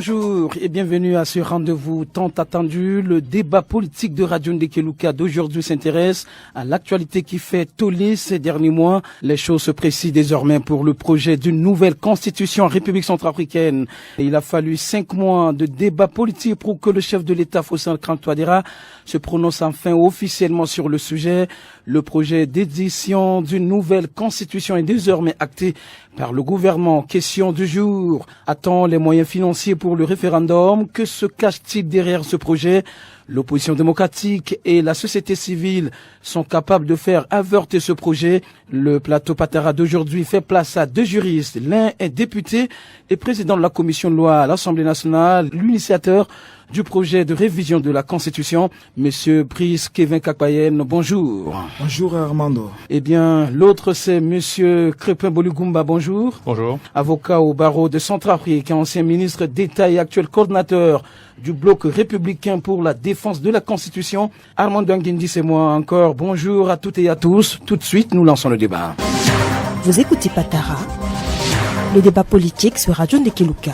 Bonjour et bienvenue à ce rendez-vous tant attendu. Le débat politique de Radio Ndekeluka d'aujourd'hui s'intéresse à l'actualité qui fait toller ces derniers mois. Les choses se précisent désormais pour le projet d'une nouvelle constitution en République centrafricaine. Et il a fallu 5 mois de débat politique pour que le chef de l'État, Faustin Touadéra, se prononce enfin officiellement sur le sujet. Le projet d'édition d'une nouvelle constitution est désormais acté par le gouvernement. Question du jour. A-t-on les moyens financiers pour le référendum? Que se cache-t-il derrière ce projet? L'opposition démocratique et la société civile sont capables de faire avorter ce projet. Le plateau Patara d'aujourd'hui fait place à 2 juristes. L'un est député et président de la commission de loi à l'Assemblée nationale, l'initiateur du projet de révision de la Constitution, Monsieur Brice Kevin Kakpayen. Bonjour. Bonjour Armando. Eh bien, l'autre c'est Monsieur Crépin Bolugumba. Bonjour. Bonjour. Avocat au barreau de Centrafrique, ancien ministre d'État et actuel coordinateur du bloc républicain pour la défense de la Constitution. Armando Nguindi, c'est moi encore. Bonjour à toutes et à tous. Tout de suite, nous lançons le débat. Vous écoutez Patara, le débat politique sur Radio Ndekeluka.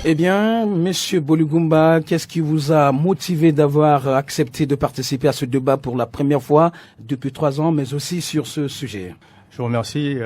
Eh bien, Monsieur Bolugumba, qu'est-ce qui vous a motivé d'avoir accepté de participer à ce débat pour la première fois depuis 3 ans, mais aussi sur ce sujet? Je vous remercie,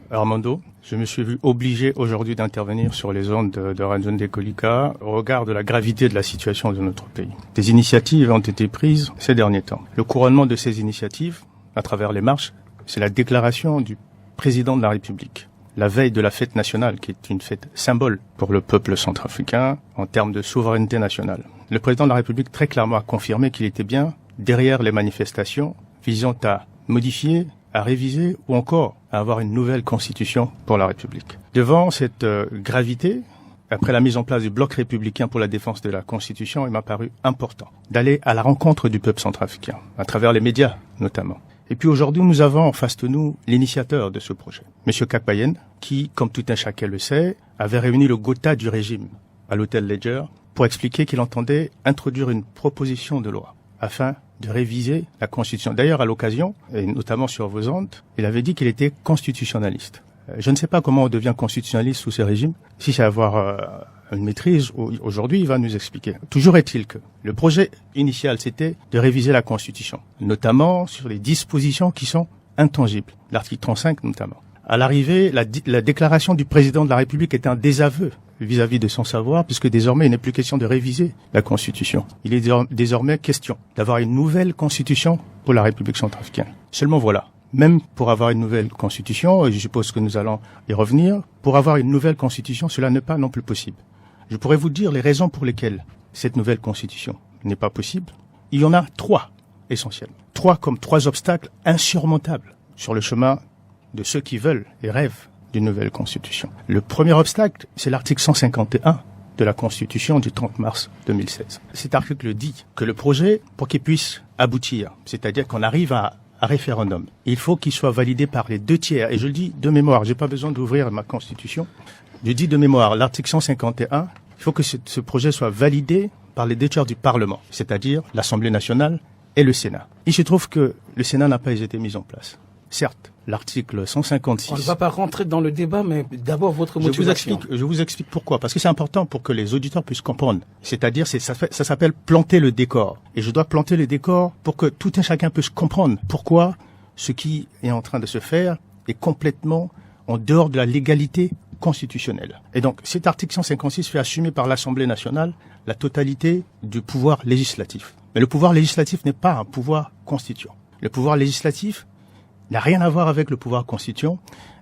Armando. Je me suis vu obligé aujourd'hui d'intervenir sur les ondes de Radio Ndekeluka au regard de la gravité de la situation de notre pays. Des initiatives ont été prises ces derniers temps. Le couronnement de ces initiatives, à travers les marches, c'est la déclaration du président de la République, la veille de la fête nationale, qui est une fête symbole pour le peuple centrafricain en termes de souveraineté nationale. Le président de la République très clairement a confirmé qu'il était bien derrière les manifestations visant à modifier, à réviser ou encore à avoir une nouvelle constitution pour la République. Devant cette gravité, après la mise en place du bloc républicain pour la défense de la Constitution, il m'a paru important d'aller à la rencontre du peuple centrafricain, à travers les médias notamment. Et puis aujourd'hui, nous avons en face de nous l'initiateur de ce projet, Monsieur Kakpayen, qui, comme tout un chacun le sait, avait réuni le Gotha du régime à l'hôtel Ledger pour expliquer qu'il entendait introduire une proposition de loi afin de réviser la Constitution. D'ailleurs, à l'occasion, et notamment sur vos ondes, il avait dit qu'il était constitutionnaliste. Je ne sais pas comment on devient constitutionnaliste sous ce régime. Si c'est avoir une maîtrise, aujourd'hui, il va nous expliquer. Toujours est-il que le projet initial, c'était de réviser la Constitution, notamment sur les dispositions qui sont intangibles, l'article 35 notamment. À l'arrivée, la déclaration du président de la République est un désaveu vis-à-vis de son savoir, puisque désormais, il n'est plus question de réviser la Constitution. Il est désormais question d'avoir une nouvelle Constitution pour la République centrafricaine. Seulement voilà. Même pour avoir une nouvelle constitution, et je suppose que nous allons y revenir, pour avoir une nouvelle constitution, cela n'est pas non plus possible. Je pourrais vous dire les raisons pour lesquelles cette nouvelle constitution n'est pas possible. Il y en a 3, essentiellement. 3 obstacles insurmontables sur le chemin de ceux qui veulent et rêvent d'une nouvelle constitution. Le premier obstacle, c'est l'article 151 de la Constitution du 30 mars 2016. Cet article dit que le projet, pour qu'il puisse aboutir, c'est-à-dire qu'on arrive à référendum, il faut qu'il soit validé par les 2 tiers. Et je le dis de mémoire, j'ai pas besoin d'ouvrir ma constitution. Je dis de mémoire, l'article 151, il faut que ce projet soit validé par les 2 tiers du Parlement, c'est-à-dire l'Assemblée nationale et le Sénat. Il se trouve que le Sénat n'a pas été mis en place. Certes, l'article 156... On ne va pas rentrer dans le débat, mais d'abord votre motivation. Je vous explique pourquoi. Parce que c'est important pour que les auditeurs puissent comprendre. C'est-à-dire, ça s'appelle planter le décor. Et je dois planter le décor pour que tout un chacun puisse comprendre pourquoi ce qui est en train de se faire est complètement en dehors de la légalité constitutionnelle. Et donc, cet article 156 fait assumer par l'Assemblée nationale la totalité du pouvoir législatif. Mais le pouvoir législatif n'est pas un pouvoir constituant. Le pouvoir législatif n'a rien à voir avec le pouvoir constituant,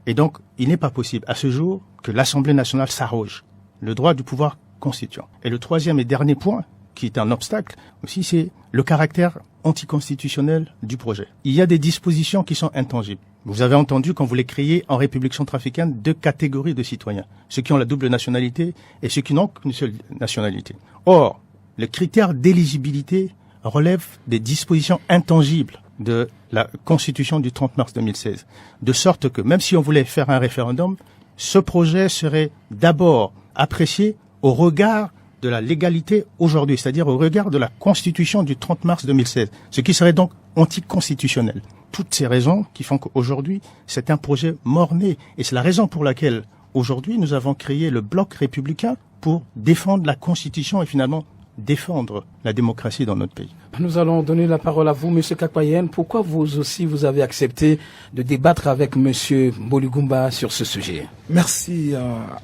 et donc il n'est pas possible à ce jour que l'Assemblée nationale s'arroge le droit du pouvoir constituant. Et le 3e et dernier point, qui est un obstacle aussi, c'est le caractère anticonstitutionnel du projet. Il y a des dispositions qui sont intangibles. Vous avez entendu quand vous les créez en République centrafricaine 2 catégories de citoyens, ceux qui ont la double nationalité et ceux qui n'ont qu'une seule nationalité. Or, le critère d'éligibilité relève des dispositions intangibles de la Constitution du 30 mars 2016. De sorte que même si on voulait faire un référendum, ce projet serait d'abord apprécié au regard de la légalité aujourd'hui, c'est-à-dire au regard de la Constitution du 30 mars 2016, ce qui serait donc anticonstitutionnel. Toutes ces raisons qui font qu'aujourd'hui, c'est un projet mort-né. Et c'est la raison pour laquelle, aujourd'hui, nous avons créé le bloc républicain pour défendre la Constitution et finalement défendre la démocratie dans notre pays. Nous allons donner la parole à vous, Monsieur Kakwayen. Pourquoi vous aussi, vous avez accepté de débattre avec Monsieur Mboligumba sur ce sujet? Merci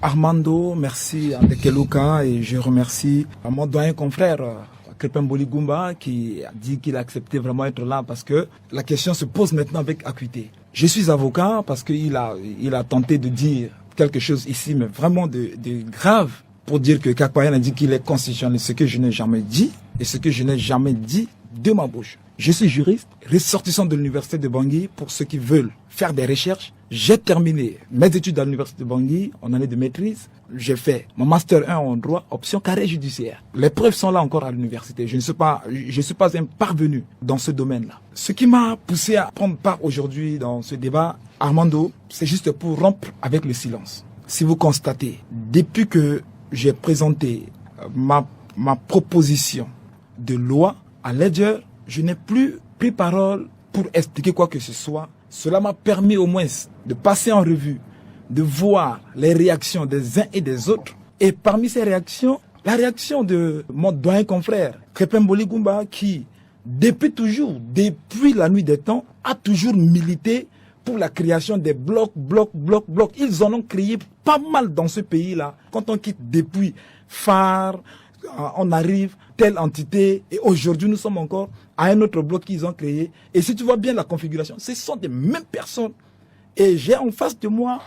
Armando, merci Ndekeluka et je remercie mon doyen confrère Crépin Mboligumba qui a dit qu'il a accepté vraiment être là parce que la question se pose maintenant avec acuité. Je suis avocat parce qu'il a tenté de dire quelque chose ici, mais vraiment de grave, pour dire que Kakwayen a dit qu'il est constitutionnel, ce que je n'ai jamais dit et ce que je n'ai jamais dit de ma bouche. Je suis juriste, ressortissant de l'université de Bangui. Pour ceux qui veulent faire des recherches, j'ai terminé mes études à l'université de Bangui en année de maîtrise. J'ai fait mon master 1 en droit, option carré judiciaire. Les preuves sont là encore à l'université. Je ne suis pas un parvenu dans ce domaine-là. Ce qui m'a poussé à prendre part aujourd'hui dans ce débat, Armando, c'est juste pour rompre avec le silence. Si vous constatez, depuis que j'ai présenté ma proposition de loi à Ledger, je n'ai plus pris parole pour expliquer quoi que ce soit. Cela m'a permis au moins de passer en revue, de voir les réactions des uns et des autres. Et parmi ces réactions, la réaction de mon doyen confrère, Crépin Mboligumba, qui, depuis la nuit des temps, a toujours milité pour la création des blocs. Ils en ont créé pas mal dans ce pays-là. Quand on quitte depuis phare, on arrive, telle entité, et aujourd'hui nous sommes encore à un autre bloc qu'ils ont créé. Et si tu vois bien la configuration, ce sont des mêmes personnes. Et j'ai en face de moi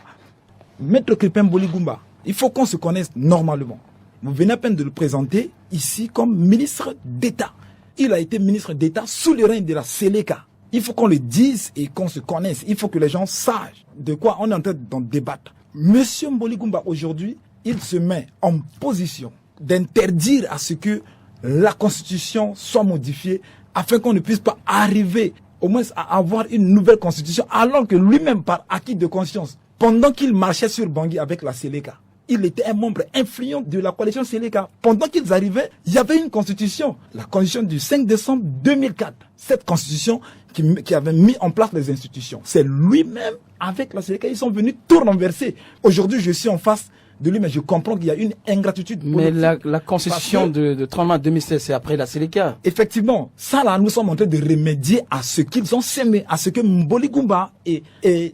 Maître Crépin Mboligumba. Il faut qu'on se connaisse normalement. Vous venez à peine de le présenter ici comme ministre d'État. Il a été ministre d'État sous le règne de la Séléka. Il faut qu'on le dise et qu'on se connaisse. Il faut que les gens sachent de quoi on est en train d'en débattre. Monsieur Mboligumba, aujourd'hui, il se met en position d'interdire à ce que la Constitution soit modifiée afin qu'on ne puisse pas arriver au moins à avoir une nouvelle Constitution alors que lui-même, par acquis de conscience, pendant qu'il marchait sur Bangui avec la Séléka, il était un membre influent de la coalition Séléka. Pendant qu'ils arrivaient, il y avait une constitution, la constitution du 5 décembre 2004. Cette constitution qui avait mis en place les institutions. C'est lui-même, avec la Séléka, ils sont venus tout renverser. Aujourd'hui, je suis en face de lui, mais je comprends qu'il y a une ingratitude politique. Mais la constitution de 30 mars 2016, c'est après la Séléka. Effectivement, ça là, nous sommes en train de remédier à ce qu'ils ont sémé, à ce que Mboligumba et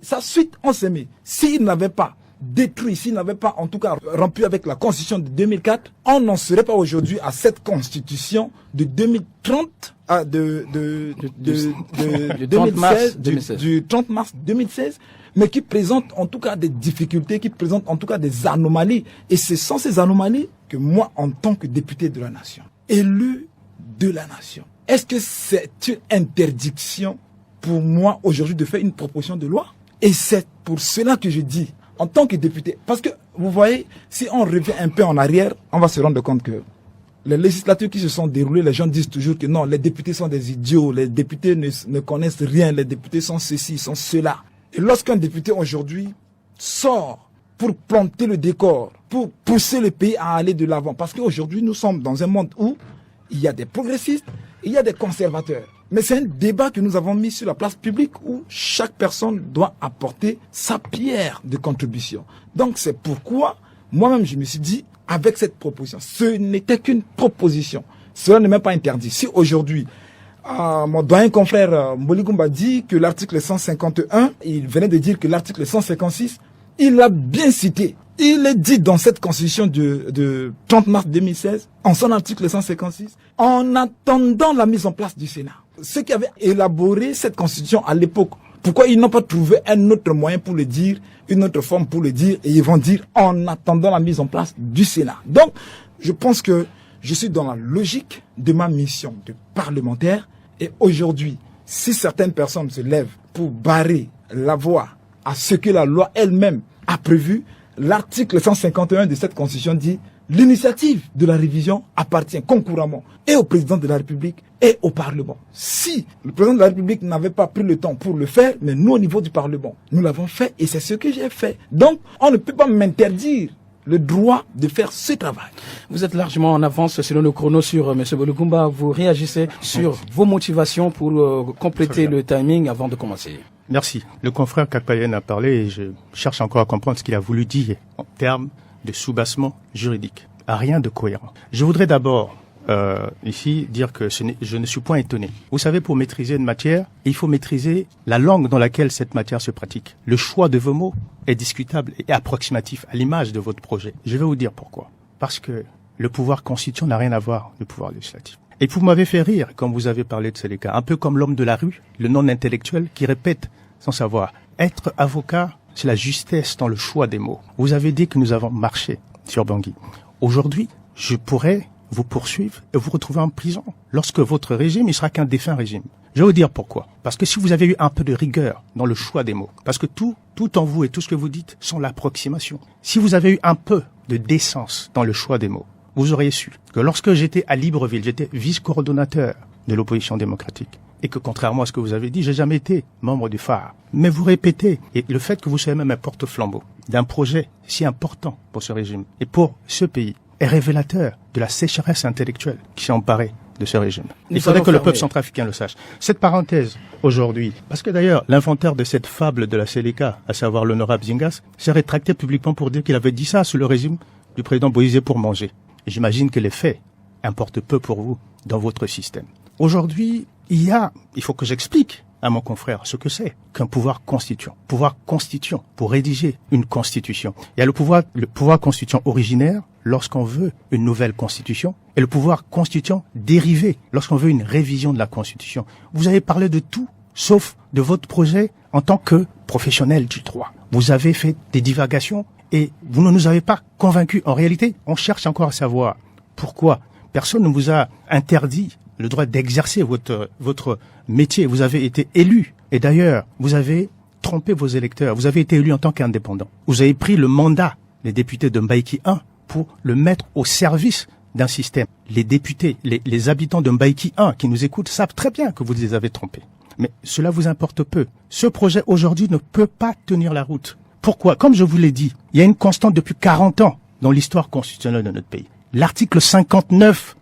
sa suite ont sémé. S'ils n'avaient pas détruit, s'il n'avait pas en tout cas rompu avec la constitution de 2004, on n'en serait pas aujourd'hui à cette constitution de 2030, du 30 mars 2016, mais qui présente en tout cas des difficultés, qui présente en tout cas des anomalies. Et ce sont ces anomalies que moi, en tant que député de la nation, élu de la nation, est-ce que c'est une interdiction pour moi aujourd'hui de faire une proposition de loi? Et c'est pour cela que je dis, en tant que député, parce que vous voyez, si on revient un peu en arrière, on va se rendre compte que les législatures qui se sont déroulées, les gens disent toujours que non, les députés sont des idiots, les députés ne connaissent rien, les députés sont ceci, sont cela. Et lorsqu'un député aujourd'hui sort pour planter le décor, pour pousser le pays à aller de l'avant, parce qu'aujourd'hui nous sommes dans un monde où il y a des progressistes, il y a des conservateurs. Mais c'est un débat que nous avons mis sur la place publique où chaque personne doit apporter sa pierre de contribution. Donc c'est pourquoi moi-même je me suis dit, avec cette proposition, ce n'était qu'une proposition. Cela n'est même pas interdit. Si aujourd'hui, mon doyen confrère Mboligumba dit que l'article 151, il venait de dire que l'article 156, il l'a bien cité. Il est dit dans cette constitution de 30 mars 2016, en son article 156, en attendant la mise en place du Sénat. Ceux qui avaient élaboré cette constitution à l'époque, pourquoi ils n'ont pas trouvé un autre moyen pour le dire, une autre forme pour le dire, et ils vont dire en attendant la mise en place du Sénat. Donc, je pense que je suis dans la logique de ma mission de parlementaire, et aujourd'hui, si certaines personnes se lèvent pour barrer la voie à ce que la loi elle-même a prévu, l'article 151 de cette constitution dit l'initiative de la révision appartient concurremment et au président de la République et au Parlement. Si le président de la République n'avait pas pris le temps pour le faire, mais nous au niveau du Parlement, nous l'avons fait et c'est ce que j'ai fait. Donc, on ne peut pas m'interdire le droit de faire ce travail. Vous êtes largement en avance selon le chrono sur M. Bolugumba. Vous réagissez sur vos motivations pour compléter le timing avant de commencer. Merci. Le confrère Kakpayen a parlé et je cherche encore à comprendre ce qu'il a voulu dire en termes de soubassement juridique. Rien de cohérent. Je voudrais d'abord ici dire que je ne suis point étonné. Vous savez, pour maîtriser une matière, il faut maîtriser la langue dans laquelle cette matière se pratique. Le choix de vos mots est discutable et approximatif à l'image de votre projet. Je vais vous dire pourquoi. Parce que le pouvoir constituant n'a rien à voir avec le pouvoir législatif. Et vous m'avez fait rire quand vous avez parlé de Seleka, un peu comme l'homme de la rue, le non-intellectuel qui répète sans savoir. Être avocat, c'est la justesse dans le choix des mots. Vous avez dit que nous avons marché sur Bangui. Aujourd'hui, je pourrais vous poursuivre et vous retrouver en prison lorsque votre régime ne sera qu'un défunt régime. Je vais vous dire pourquoi. Parce que si vous avez eu un peu de rigueur dans le choix des mots, parce que tout en vous et tout ce que vous dites sont l'approximation. Si vous avez eu un peu de décence dans le choix des mots, vous auriez su que lorsque j'étais à Libreville, j'étais vice-coordonnateur de l'opposition démocratique. Et que contrairement à ce que vous avez dit, j'ai jamais été membre du phare. Mais vous répétez, et le fait que vous soyez même un porte-flambeau d'un projet si important pour ce régime et pour ce pays est révélateur de la sécheresse intellectuelle qui s'est emparée de ce régime. Il faudrait que le peuple centrafricain le sache. Cette parenthèse, aujourd'hui, parce que d'ailleurs, l'inventeur de cette fable de la Seleka, à savoir l'honorable Zingas, s'est rétracté publiquement pour dire qu'il avait dit ça sous le régime du président Boïsé pour manger. Et j'imagine que les faits importent peu pour vous dans votre système. Aujourd'hui, il faut que j'explique à mon confrère ce que c'est qu'un pouvoir constituant. Pouvoir constituant pour rédiger une constitution. Il y a le pouvoir constituant originaire lorsqu'on veut une nouvelle constitution et le pouvoir constituant dérivé lorsqu'on veut une révision de la constitution. Vous avez parlé de tout sauf de votre projet en tant que professionnel du droit. Vous avez fait des divagations et vous ne nous avez pas convaincus. En réalité, on cherche encore à savoir pourquoi personne ne vous a interdit le droit d'exercer votre métier. Vous avez été élu. Et d'ailleurs, vous avez trompé vos électeurs. Vous avez été élu en tant qu'indépendant. Vous avez pris le mandat des députés de Mbaïki 1 pour le mettre au service d'un système. Les députés, les habitants de Mbaïki 1 qui nous écoutent savent très bien que vous les avez trompés. Mais cela vous importe peu. Ce projet aujourd'hui ne peut pas tenir la route. Pourquoi? Comme je vous l'ai dit, il y a une constante depuis 40 ans dans l'histoire constitutionnelle de notre pays. L'article 59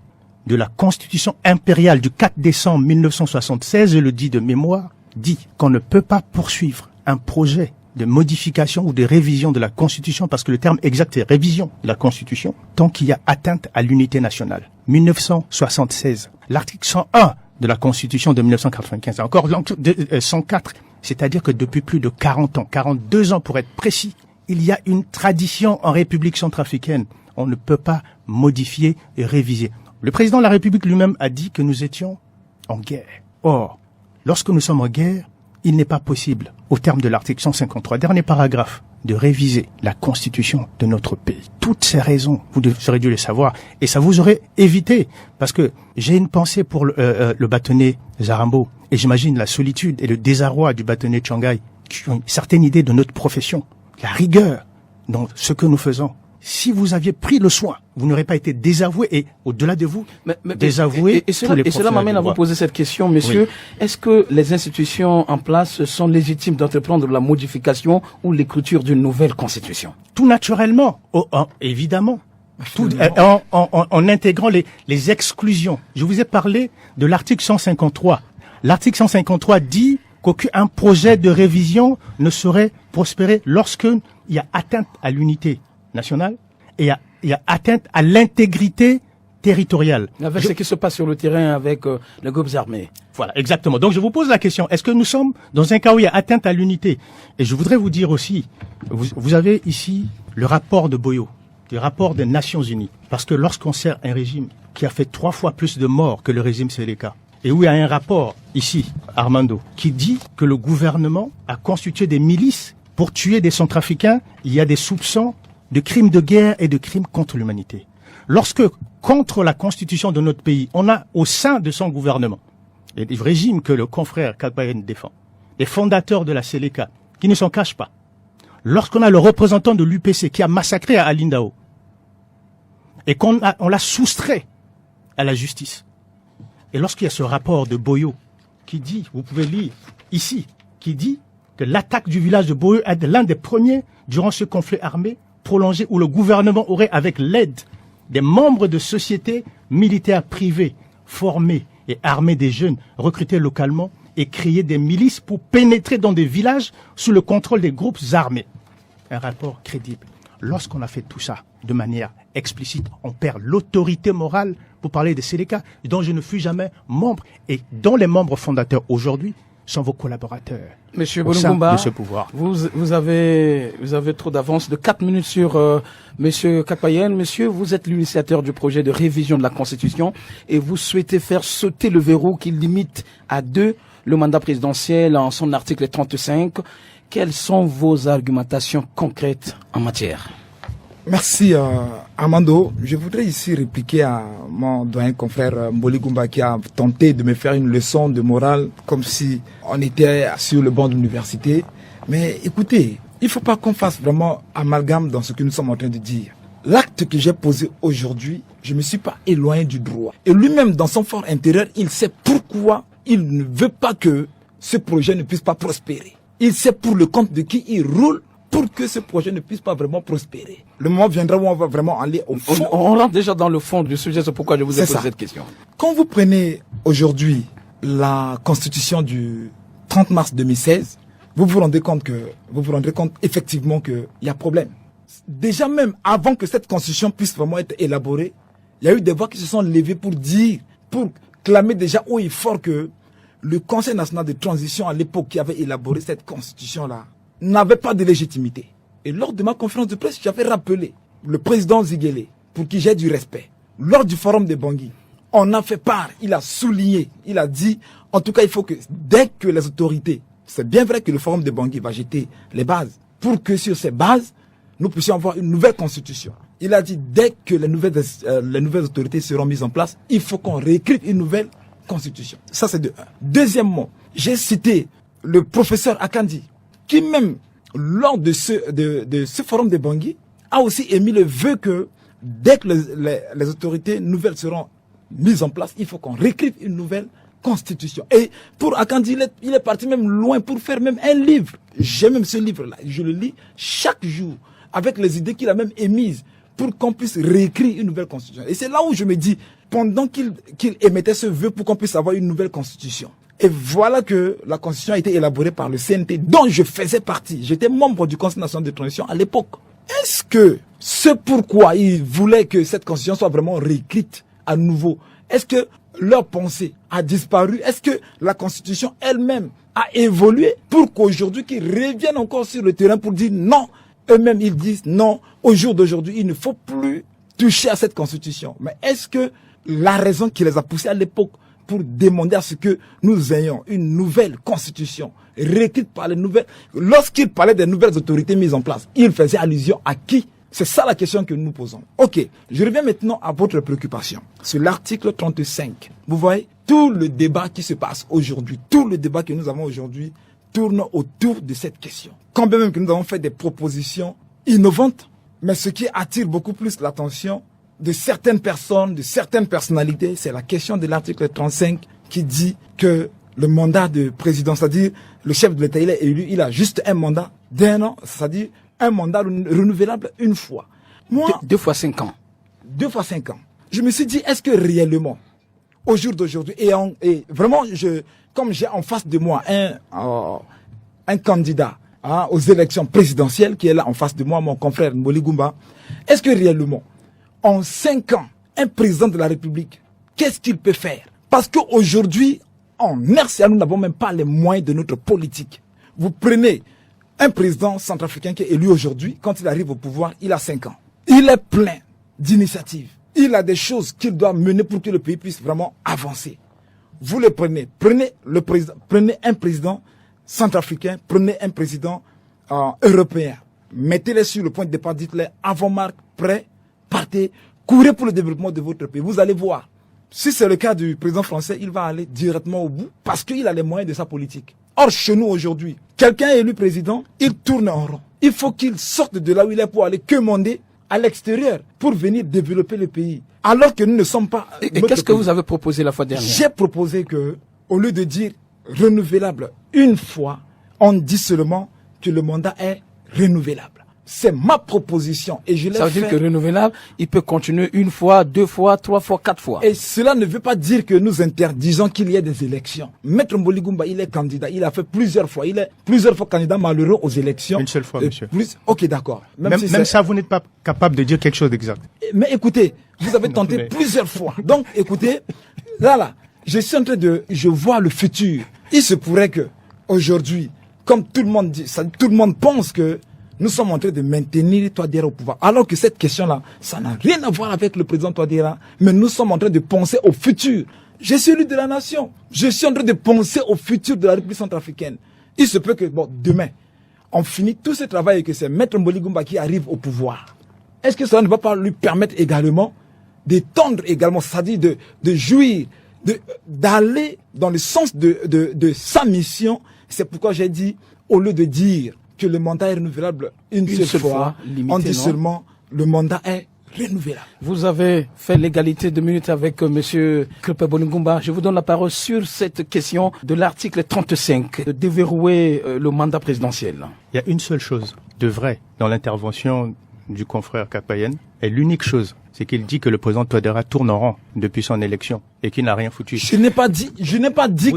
de la Constitution impériale du 4 décembre 1976, je le dis de mémoire, dit qu'on ne peut pas poursuivre un projet de modification ou de révision de la Constitution, parce que le terme exact est révision de la Constitution, tant qu'il y a atteinte à l'unité nationale. 1976. L'article 101 de la Constitution de 1995. Encore 104. C'est-à-dire que depuis plus de 40 ans, 42 ans pour être précis, il y a une tradition en République centrafricaine. On ne peut pas modifier et réviser. Le président de la République lui-même a dit que nous étions en guerre. Or, lorsque nous sommes en guerre, il n'est pas possible, au terme de l'article 153, dernier paragraphe, de réviser la constitution de notre pays. Toutes ces raisons, vous aurez dû les savoir, et ça vous aurait évité, parce que j'ai une pensée pour le bâtonnier Zarambo, et j'imagine la solitude et le désarroi du bâtonnier Tchangaï, qui ont une certaine idée de notre profession, la rigueur dans ce que nous faisons. Si vous aviez pris le soin, vous n'aurez pas été désavoué et au-delà de vous, désavoué. Et cela m'amène à vous poser cette question, monsieur. Oui. Est-ce que les institutions en place sont légitimes d'entreprendre la modification ou l'écriture d'une nouvelle constitution? Tout naturellement, évidemment. En intégrant les exclusions. Je vous ai parlé de l'article 153. L'article 153 dit qu'aucun projet de révision ne saurait prospérer lorsqu'il y a atteinte à l'unité nationale et il y a atteinte à l'intégrité territoriale. Avec ce qui se passe sur le terrain avec les groupes armés. Voilà, exactement. Donc je vous pose la question, est-ce que nous sommes dans un cas où il y a atteinte à l'unité? Et je voudrais vous dire aussi, vous avez ici le rapport de Boyo, le rapport des Nations Unies. Parce que lorsqu'on sert un régime qui a fait 3 fois plus de morts que le régime Seleka, et où il y a un rapport ici, Armando, qui dit que le gouvernement a constitué des milices pour tuer des Centrafricains, il y a des soupçons de crimes de guerre et de crimes contre l'humanité. Lorsque, contre la constitution de notre pays, on a au sein de son gouvernement, et du régime que le confrère Kakpayen défend, les fondateurs de la Seleka, qui ne s'en cachent pas, lorsqu'on a le représentant de l'UPC qui a massacré à Alindao, et on l'a soustrait à la justice, et lorsqu'il y a ce rapport de Boyo qui dit, vous pouvez lire ici, qui dit que l'attaque du village de Boyo est l'un des premiers durant ce conflit armé prolongé où le gouvernement aurait, avec l'aide des membres de sociétés militaires privées, formées et armées des jeunes, recrutés localement et créé des milices pour pénétrer dans des villages sous le contrôle des groupes armés. Un rapport crédible. Lorsqu'on a fait tout ça de manière explicite, on perd l'autorité morale pour parler des Séléka, dont je ne fus jamais membre et dont les membres fondateurs aujourd'hui sont vos collaborateurs. Monsieur Bolungumba, vous avez trop d'avance de 4 minutes sur Monsieur Kakpayen. Monsieur, vous êtes l'initiateur du projet de révision de la Constitution et vous souhaitez faire sauter le verrou qui limite à 2 le mandat présidentiel en son article 35. Quelles sont vos argumentations concrètes en matière? Merci Armando. Je voudrais ici répliquer à mon doyen confrère Bolungumba qui a tenté de me faire une leçon de morale comme si on était sur le banc de l'université. Mais écoutez, il ne faut pas qu'on fasse vraiment amalgame dans ce que nous sommes en train de dire. L'acte que j'ai posé aujourd'hui, je ne me suis pas éloigné du droit. Et lui-même, dans son fort intérieur, il sait pourquoi il ne veut pas que ce projet ne puisse pas prospérer. Il sait pour le compte de qui il roule pour que ce projet ne puisse pas vraiment prospérer. Le moment viendra où on va vraiment aller au fond. On rentre déjà dans le fond du sujet, c'est pourquoi je vous ai posé cette question. Quand vous prenez aujourd'hui la constitution du 30 mars 2016, vous vous rendrez compte effectivement qu'il y a problème. Déjà même avant que cette constitution puisse vraiment être élaborée, il y a eu des voix qui se sont levées pour clamer déjà haut et fort que le Conseil national de transition à l'époque qui avait élaboré cette constitution-là n'avait pas de légitimité. Et lors de ma conférence de presse, j'avais rappelé le président Ziguélé, pour qui j'ai du respect. Lors du forum de Bangui, on a fait part, il a souligné, il a dit, en tout cas, il faut que dès que les autorités, c'est bien vrai que le forum de Bangui va jeter les bases, pour que sur ces bases, nous puissions avoir une nouvelle constitution. Il a dit, dès que les nouvelles autorités seront mises en place, il faut qu'on réécrive une nouvelle constitution. Ça, c'est de un. Deuxièmement, j'ai cité le professeur Akandi, qui même, lors de ce forum de Bangui, a aussi émis le vœu que dès que les autorités nouvelles seront mises en place, il faut qu'on réécrive une nouvelle constitution. Et pour Akandi, il est parti même loin pour faire même un livre. J'ai même ce livre-là. Je le lis chaque jour avec les idées qu'il a même émises pour qu'on puisse réécrire une nouvelle constitution. Et c'est là où je me dis, pendant qu'il émettait ce vœu pour qu'on puisse avoir une nouvelle constitution, et voilà que la constitution a été élaborée par le CNT, dont je faisais partie. J'étais membre du Conseil national de transition à l'époque. Est-ce que ce pourquoi ils voulaient que cette constitution soit vraiment réécrite à nouveau, est-ce que leur pensée a disparu? Est-ce que la constitution elle-même a évolué pour qu'aujourd'hui qu'ils reviennent encore sur le terrain pour dire non? Eux-mêmes ils disent non, au jour d'aujourd'hui il ne faut plus toucher à cette constitution. Mais est-ce que la raison qui les a poussés à l'époque pour demander à ce que nous ayons une nouvelle constitution réécrite par les nouvelles... Lorsqu'il parlait des nouvelles autorités mises en place, il faisait allusion à qui? C'est ça la question que nous nous posons. Ok, je reviens maintenant à votre préoccupation. Sur l'article 35, vous voyez, tout le débat qui se passe aujourd'hui, tout le débat que nous avons aujourd'hui tourne autour de cette question. Quand bien même que nous avons fait des propositions innovantes, mais ce qui attire beaucoup plus l'attention de certaines personnes, de certaines personnalités, c'est la question de l'article 35 qui dit que le mandat de président, c'est-à-dire le chef de l'État, il est élu, il a juste un mandat d'1 an, c'est-à-dire un mandat renouvelable une fois. Moi, 2 fois 5 ans. 2 fois 5 ans. Je me suis dit, est-ce que réellement, au jour d'aujourd'hui, et vraiment, comme j'ai en face de moi un candidat aux élections présidentielles qui est là en face de moi, mon confrère Bolungumba, est-ce que réellement, en 5 ans, un président de la République, qu'est-ce qu'il peut faire? Parce qu'aujourd'hui, en RCA, nous n'avons même pas les moyens de notre politique. Vous prenez un président centrafricain qui est élu aujourd'hui, quand il arrive au pouvoir, il a 5 ans. Il est plein d'initiatives. Il a des choses qu'il doit mener pour que le pays puisse vraiment avancer. Vous le prenez, prenez un président centrafricain, prenez un président européen, mettez-les sur le point de départ, dites-les avant-marque, prêt, partez, courez pour le développement de votre pays. Vous allez voir. Si c'est le cas du président français, il va aller directement au bout parce qu'il a les moyens de sa politique. Or, chez nous aujourd'hui, quelqu'un est élu président, il tourne en rond. Il faut qu'il sorte de là où il est pour aller commander à l'extérieur pour venir développer le pays. Alors que nous ne sommes pas... Et qu'est-ce que vous avez proposé la fois dernière? J'ai proposé que, au lieu de dire renouvelable une fois, on dit seulement que le mandat est renouvelable. C'est ma proposition et je l'ai fait. Ça veut dire que renouvelable, il peut continuer 1 fois, 2 fois, 3 fois, 4 fois. Et cela ne veut pas dire que nous interdisons qu'il y ait des élections. Maître Mboli Goumba, il est candidat. Il a fait plusieurs fois. Il est plusieurs fois candidat malheureux aux élections. Une seule fois, monsieur. Ok, d'accord. Même ça, vous n'êtes pas capable de dire quelque chose d'exact. Mais écoutez, vous avez tenté plusieurs fois. Donc, écoutez, là, je suis en train je vois le futur. Il se pourrait que, aujourd'hui, comme tout le monde dit, tout le monde pense que nous sommes en train de maintenir Touadéra au pouvoir. Alors que cette question-là, ça n'a rien à voir avec le président Touadéra, mais nous sommes en train de penser au futur. Je suis élu de la nation. Je suis en train de penser au futur de la République centrafricaine. Il se peut que, demain, on finit tout ce travail et que c'est Maître Mboli Goumba qui arrive au pouvoir. Est-ce que cela ne va pas lui permettre également d'étendre également, c'est-à-dire de jouir, d'aller dans le sens de sa mission? C'est pourquoi j'ai dit, au lieu de dire que le mandat est renouvelable une seule fois, limité, on dit seulement le mandat est renouvelable. Vous avez fait l'égalité de minutes avec monsieur Krépin Mboli Goumba. Je vous donne la parole sur cette question de l'article 35, de déverrouiller le mandat présidentiel. Il y a une seule chose de vrai dans l'intervention du confrère Kakpayen, et l'unique chose, c'est qu'il dit que le président Touadéra tourne en rond depuis son élection et qu'il n'a rien foutu. Je n'ai pas dit que... Je n'ai pas dit...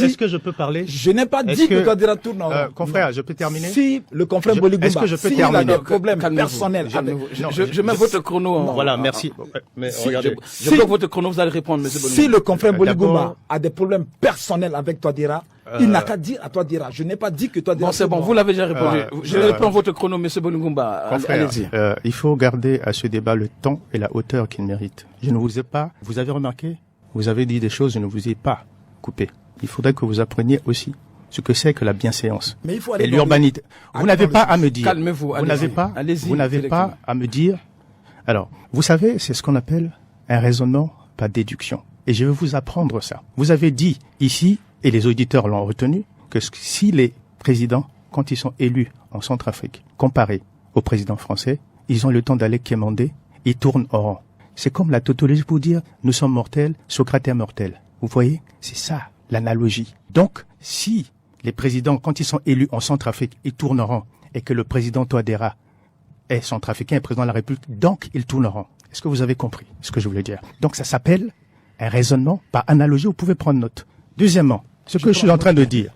Est-ce que je peux parler? Je n'ai pas dit que Touadéra tourne en rond. Confrère, je peux terminer? Si le confrère Mboli Goumba, est-ce que je peux terminer? Il a des problèmes personnels. Je mets votre chrono. Voilà, merci. Mais regardez. Je bloque votre chrono, vous allez répondre, monsieur Mboli Goumba. Si le confrère Mboli Goumba a des problèmes personnels avec Touadéra, il n'a qu'à dire à Touadéra. Je n'ai pas dit que Touadéra... Bon, c'est bon, vous l'avez déjà répondu. Je reprends votre chrono, monsieur Mboli Goumba. Allez-y. Il faut garder à ce débat le temps et la hauteur qu'il mérite. Je ne vous ai pas... Vous avez remarqué? Vous avez dit des choses, je ne vous ai pas coupé. Il faudrait que vous appreniez aussi ce que c'est que la bienséance et l'urbanité. Vous n'avez pas à me dire... Calmez-vous. Vous n'avez pas à me dire... Alors, vous savez, c'est ce qu'on appelle un raisonnement par déduction. Et je vais vous apprendre ça. Vous avez dit ici, et les auditeurs l'ont retenu, que si les présidents, quand ils sont élus en Centrafrique, comparés aux présidents français, ils ont le temps d'aller quémander, ils tournent au rang. C'est comme la tautologie pour dire, nous sommes mortels, Socrate est mortel. Vous voyez? C'est ça, l'analogie. Donc, si les présidents, quand ils sont élus en Centrafrique, ils tournent au rang, et que le président Touadéra est centrafricain et président de la République, donc il tourne au rang. Est-ce que vous avez compris ce que je voulais dire? Donc ça s'appelle un raisonnement par analogie, vous pouvez prendre note. Deuxièmement, ce que je suis en train de dire,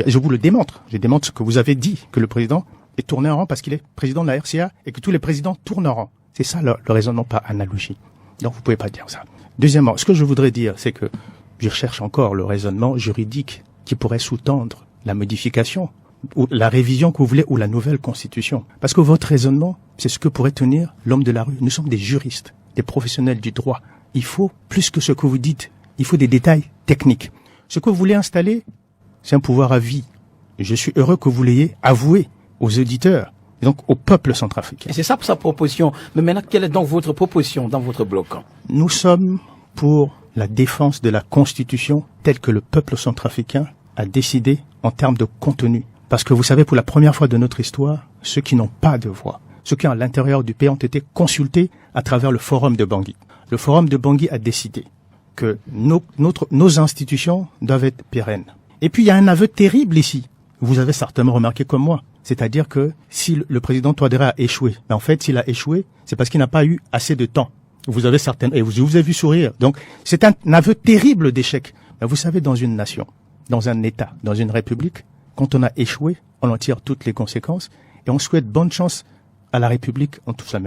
et je vous le démontre, je démontre ce que vous avez dit, que le président est tourné en rang parce qu'il est président de la RCA et que tous les présidents tournent en rang. C'est ça le raisonnement par analogie. Donc vous pouvez pas dire ça. Deuxièmement, ce que je voudrais dire, c'est que je cherche encore le raisonnement juridique qui pourrait sous-tendre la modification ou la révision que vous voulez ou la nouvelle constitution. Parce que votre raisonnement, c'est ce que pourrait tenir l'homme de la rue. Nous sommes des juristes, des professionnels du droit. Il faut plus que ce que vous dites. Il faut des détails techniques. Ce que vous voulez installer, c'est un pouvoir à vie. Je suis heureux que vous l'ayez avoué aux auditeurs, et donc au peuple centrafricain. Et c'est ça pour sa proposition. Mais maintenant, quelle est donc votre proposition dans votre bloc? Nous sommes pour la défense de la Constitution telle que le peuple centrafricain a décidé en termes de contenu. Parce que vous savez, pour la première fois de notre histoire, ceux qui n'ont pas de voix, ceux qui à l'intérieur du pays ont été consultés à travers le Forum de Bangui. Le Forum de Bangui a décidé que nos institutions doivent être pérennes. Et puis il y a un aveu terrible ici. Vous avez certainement remarqué comme moi. C'est-à-dire que si le président Touadéra a échoué, en fait, s'il a échoué, c'est parce qu'il n'a pas eu assez de temps. Vous avez certainement, et vous avez vu sourire. Donc, c'est un aveu terrible d'échec. Mais vous savez, dans une nation, dans un État, dans une république, quand on a échoué, on en tire toutes les conséquences et on souhaite bonne chance à la République en tout ça.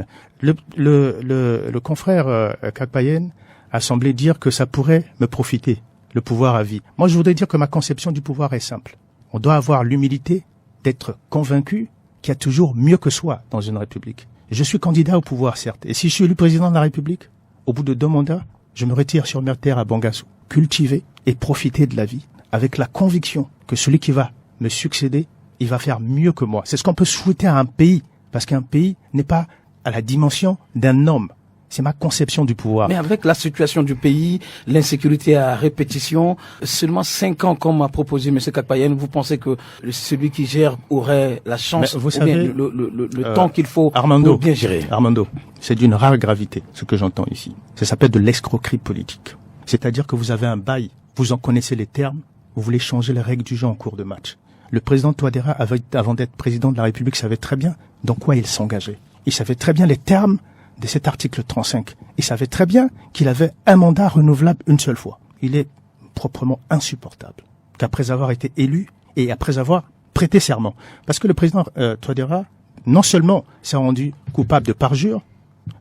Le confrère Kakpayen a semblé dire que ça pourrait me profiter, le pouvoir à vie. Moi, je voudrais dire que ma conception du pouvoir est simple. On doit avoir l'humilité d'être convaincu qu'il y a toujours mieux que soi dans une République. Je suis candidat au pouvoir, certes. Et si je suis élu président de la République, au bout de 2 mandats, je me retire sur ma terre à Bangassou, cultiver et profiter de la vie, avec la conviction que celui qui va me succéder, il va faire mieux que moi. C'est ce qu'on peut souhaiter à un pays, parce qu'un pays n'est pas à la dimension d'un homme. C'est ma conception du pouvoir. Mais avec la situation du pays, l'insécurité à répétition, seulement 5 ans comme a proposé M. Kakpayen, vous pensez que celui qui gère aurait la chance, vous savez, le temps qu'il faut pour bien gérer? Armando, c'est d'une rare gravité ce que j'entends ici. Ça s'appelle de l'escroquerie politique. C'est-à-dire que vous avez un bail, vous en connaissez les termes, vous voulez changer les règles du jeu en cours de match. Le président Touadéra, avant d'être président de la République, savait très bien dans quoi il s'engageait. Il savait très bien les termes de cet article 35. Il savait très bien qu'il avait un mandat renouvelable une seule fois. Il est proprement insupportable qu'après avoir été élu et après avoir prêté serment. Parce que le président Touadéra, non seulement s'est rendu coupable de parjure,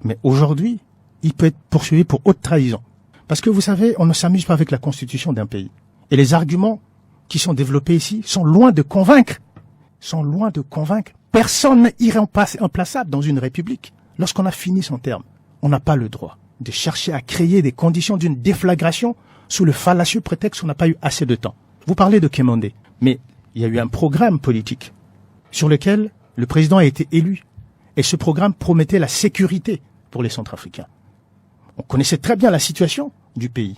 mais aujourd'hui, il peut être poursuivi pour haute trahison. Parce que vous savez, on ne s'amuse pas avec la constitution d'un pays. Et les arguments qui sont développés ici sont loin de convaincre. Personne n'est irremplaçable dans une république. Lorsqu'on a fini son terme, on n'a pas le droit de chercher à créer des conditions d'une déflagration sous le fallacieux prétexte qu'on n'a pas eu assez de temps. Vous parlez de Kémondé, mais il y a eu un programme politique sur lequel le président a été élu. Et ce programme promettait la sécurité pour les Centrafricains. On connaissait très bien la situation du pays.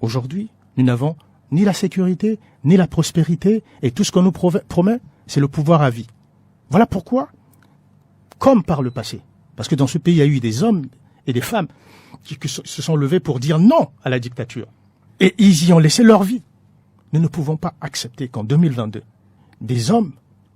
Aujourd'hui, nous n'avons ni la sécurité, ni la prospérité, et tout ce qu'on nous promet, c'est le pouvoir à vie. Voilà pourquoi, comme par le passé, parce que dans ce pays, il y a eu des hommes et des femmes qui se sont levés pour dire non à la dictature. Et ils y ont laissé leur vie. Nous ne pouvons pas accepter qu'en 2022, des hommes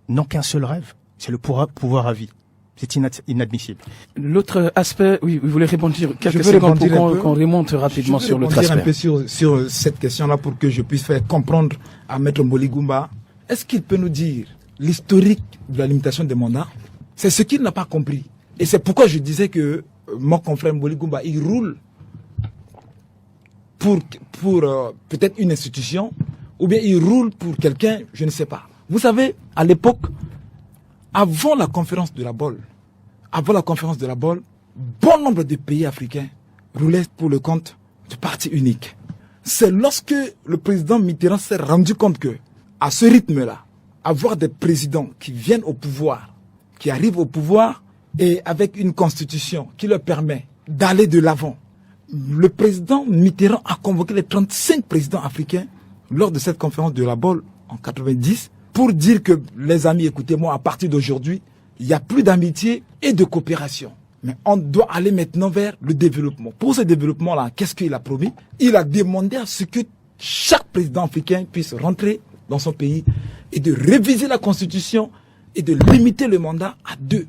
n'ont qu'un seul rêve, c'est le pouvoir à vie. C'est inadmissible. L'autre aspect, oui, vous voulez répondre quelques secondes pour qu'on remonte rapidement sur l'autre aspect. Je vais un peu sur cette question-là pour que je puisse faire comprendre à Maître Mboli Goumba. Est-ce qu'il peut nous dire l'historique de la limitation des mandats? C'est ce qu'il n'a pas compris. Et c'est pourquoi je disais que mon confrère Mboli Goumba, il roule pour peut-être une institution, ou bien il roule pour quelqu'un, je ne sais pas. Vous savez, à l'époque, avant la conférence de la BOL, bon nombre de pays africains roulaient pour le compte du parti unique. C'est lorsque le président Mitterrand s'est rendu compte que, à ce rythme-là, avoir des présidents qui viennent au pouvoir, qui arrivent au pouvoir, et avec une constitution qui leur permet d'aller de l'avant, le président Mitterrand a convoqué les 35 présidents africains lors de cette conférence de la BOL en 90 pour dire que, les amis, écoutez-moi, à partir d'aujourd'hui, il n'y a plus d'amitié et de coopération. Mais on doit aller maintenant vers le développement. Pour ce développement-là, qu'est-ce qu'il a promis? Il a demandé à ce que chaque président africain puisse rentrer dans son pays et de réviser la constitution et de limiter le mandat à 2.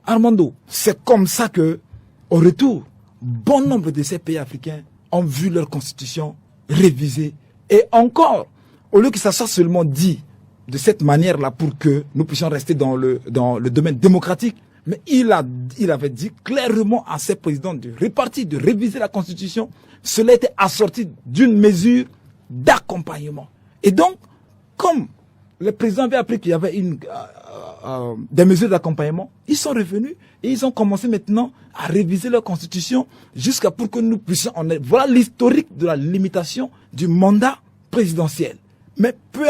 Armando, c'est comme ça que, au retour, bon nombre de ces pays africains ont vu leur constitution révisée. Et encore, au lieu que ça soit seulement dit de cette manière-là pour que nous puissions rester dans le domaine démocratique, mais il avait dit clairement à ses présidents de répartir, de réviser la Constitution. Cela était assorti d'une mesure d'accompagnement. Et donc, comme les présidents avaient appris qu'il y avait des mesures d'accompagnement, ils sont revenus et ils ont commencé maintenant à réviser leur Constitution jusqu'à pour que nous puissions voilà l'historique de la limitation du mandat présidentiel. Mais peu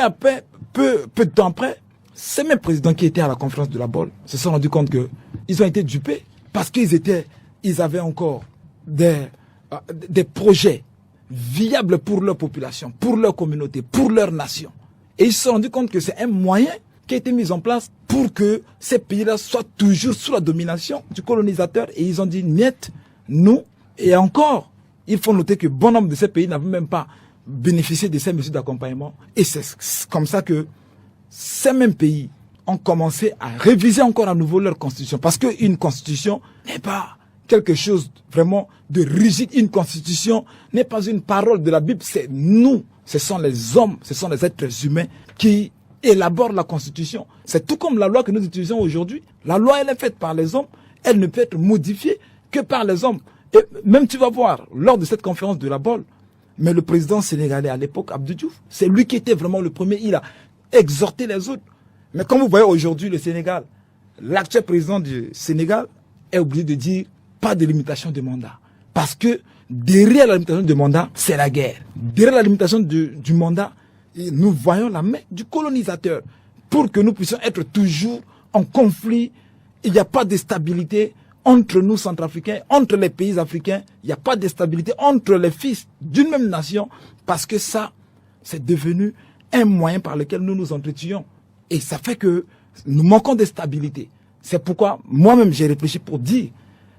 de temps après, ces mêmes présidents qui étaient à la conférence de la BOL se sont rendus compte que ils ont été dupés parce ils avaient encore des projets viables pour leur population, pour leur communauté, pour leur nation. Et ils se sont rendus compte que c'est un moyen qui a été mis en place pour que ces pays-là soient toujours sous la domination du colonisateur. Et ils ont dit, niet, nous, et encore, il faut noter que bon nombre de ces pays n'avaient même pas bénéficié de ces mesures d'accompagnement. Et c'est comme ça que ces mêmes pays ont commencé à réviser encore à nouveau leur constitution. Parce qu'une constitution n'est pas quelque chose vraiment de rigide. Une constitution n'est pas une parole de la Bible. C'est nous, ce sont les hommes, ce sont les êtres humains qui élaborent la constitution. C'est tout comme la loi que nous utilisons aujourd'hui. La loi, elle est faite par les hommes. Elle ne peut être modifiée que par les hommes. Et même tu vas voir, lors de cette conférence de la BOL, mais le président sénégalais à l'époque, Abdou Diouf, c'est lui qui était vraiment le premier. Il a exhorté les autres. Mais comme vous voyez aujourd'hui le Sénégal, l'actuel président du Sénégal est obligé de dire pas de limitation de mandat. Parce que derrière la limitation de mandat, c'est la guerre. Derrière la limitation du mandat, nous voyons la main du colonisateur. Pour que nous puissions être toujours en conflit, il n'y a pas de stabilité entre nous Centrafricains, entre les pays africains. Il n'y a pas de stabilité entre les fils d'une même nation. Parce que ça, c'est devenu un moyen par lequel nous nous entretuons. Et ça fait que nous manquons de stabilité. C'est pourquoi moi-même j'ai réfléchi pour dire,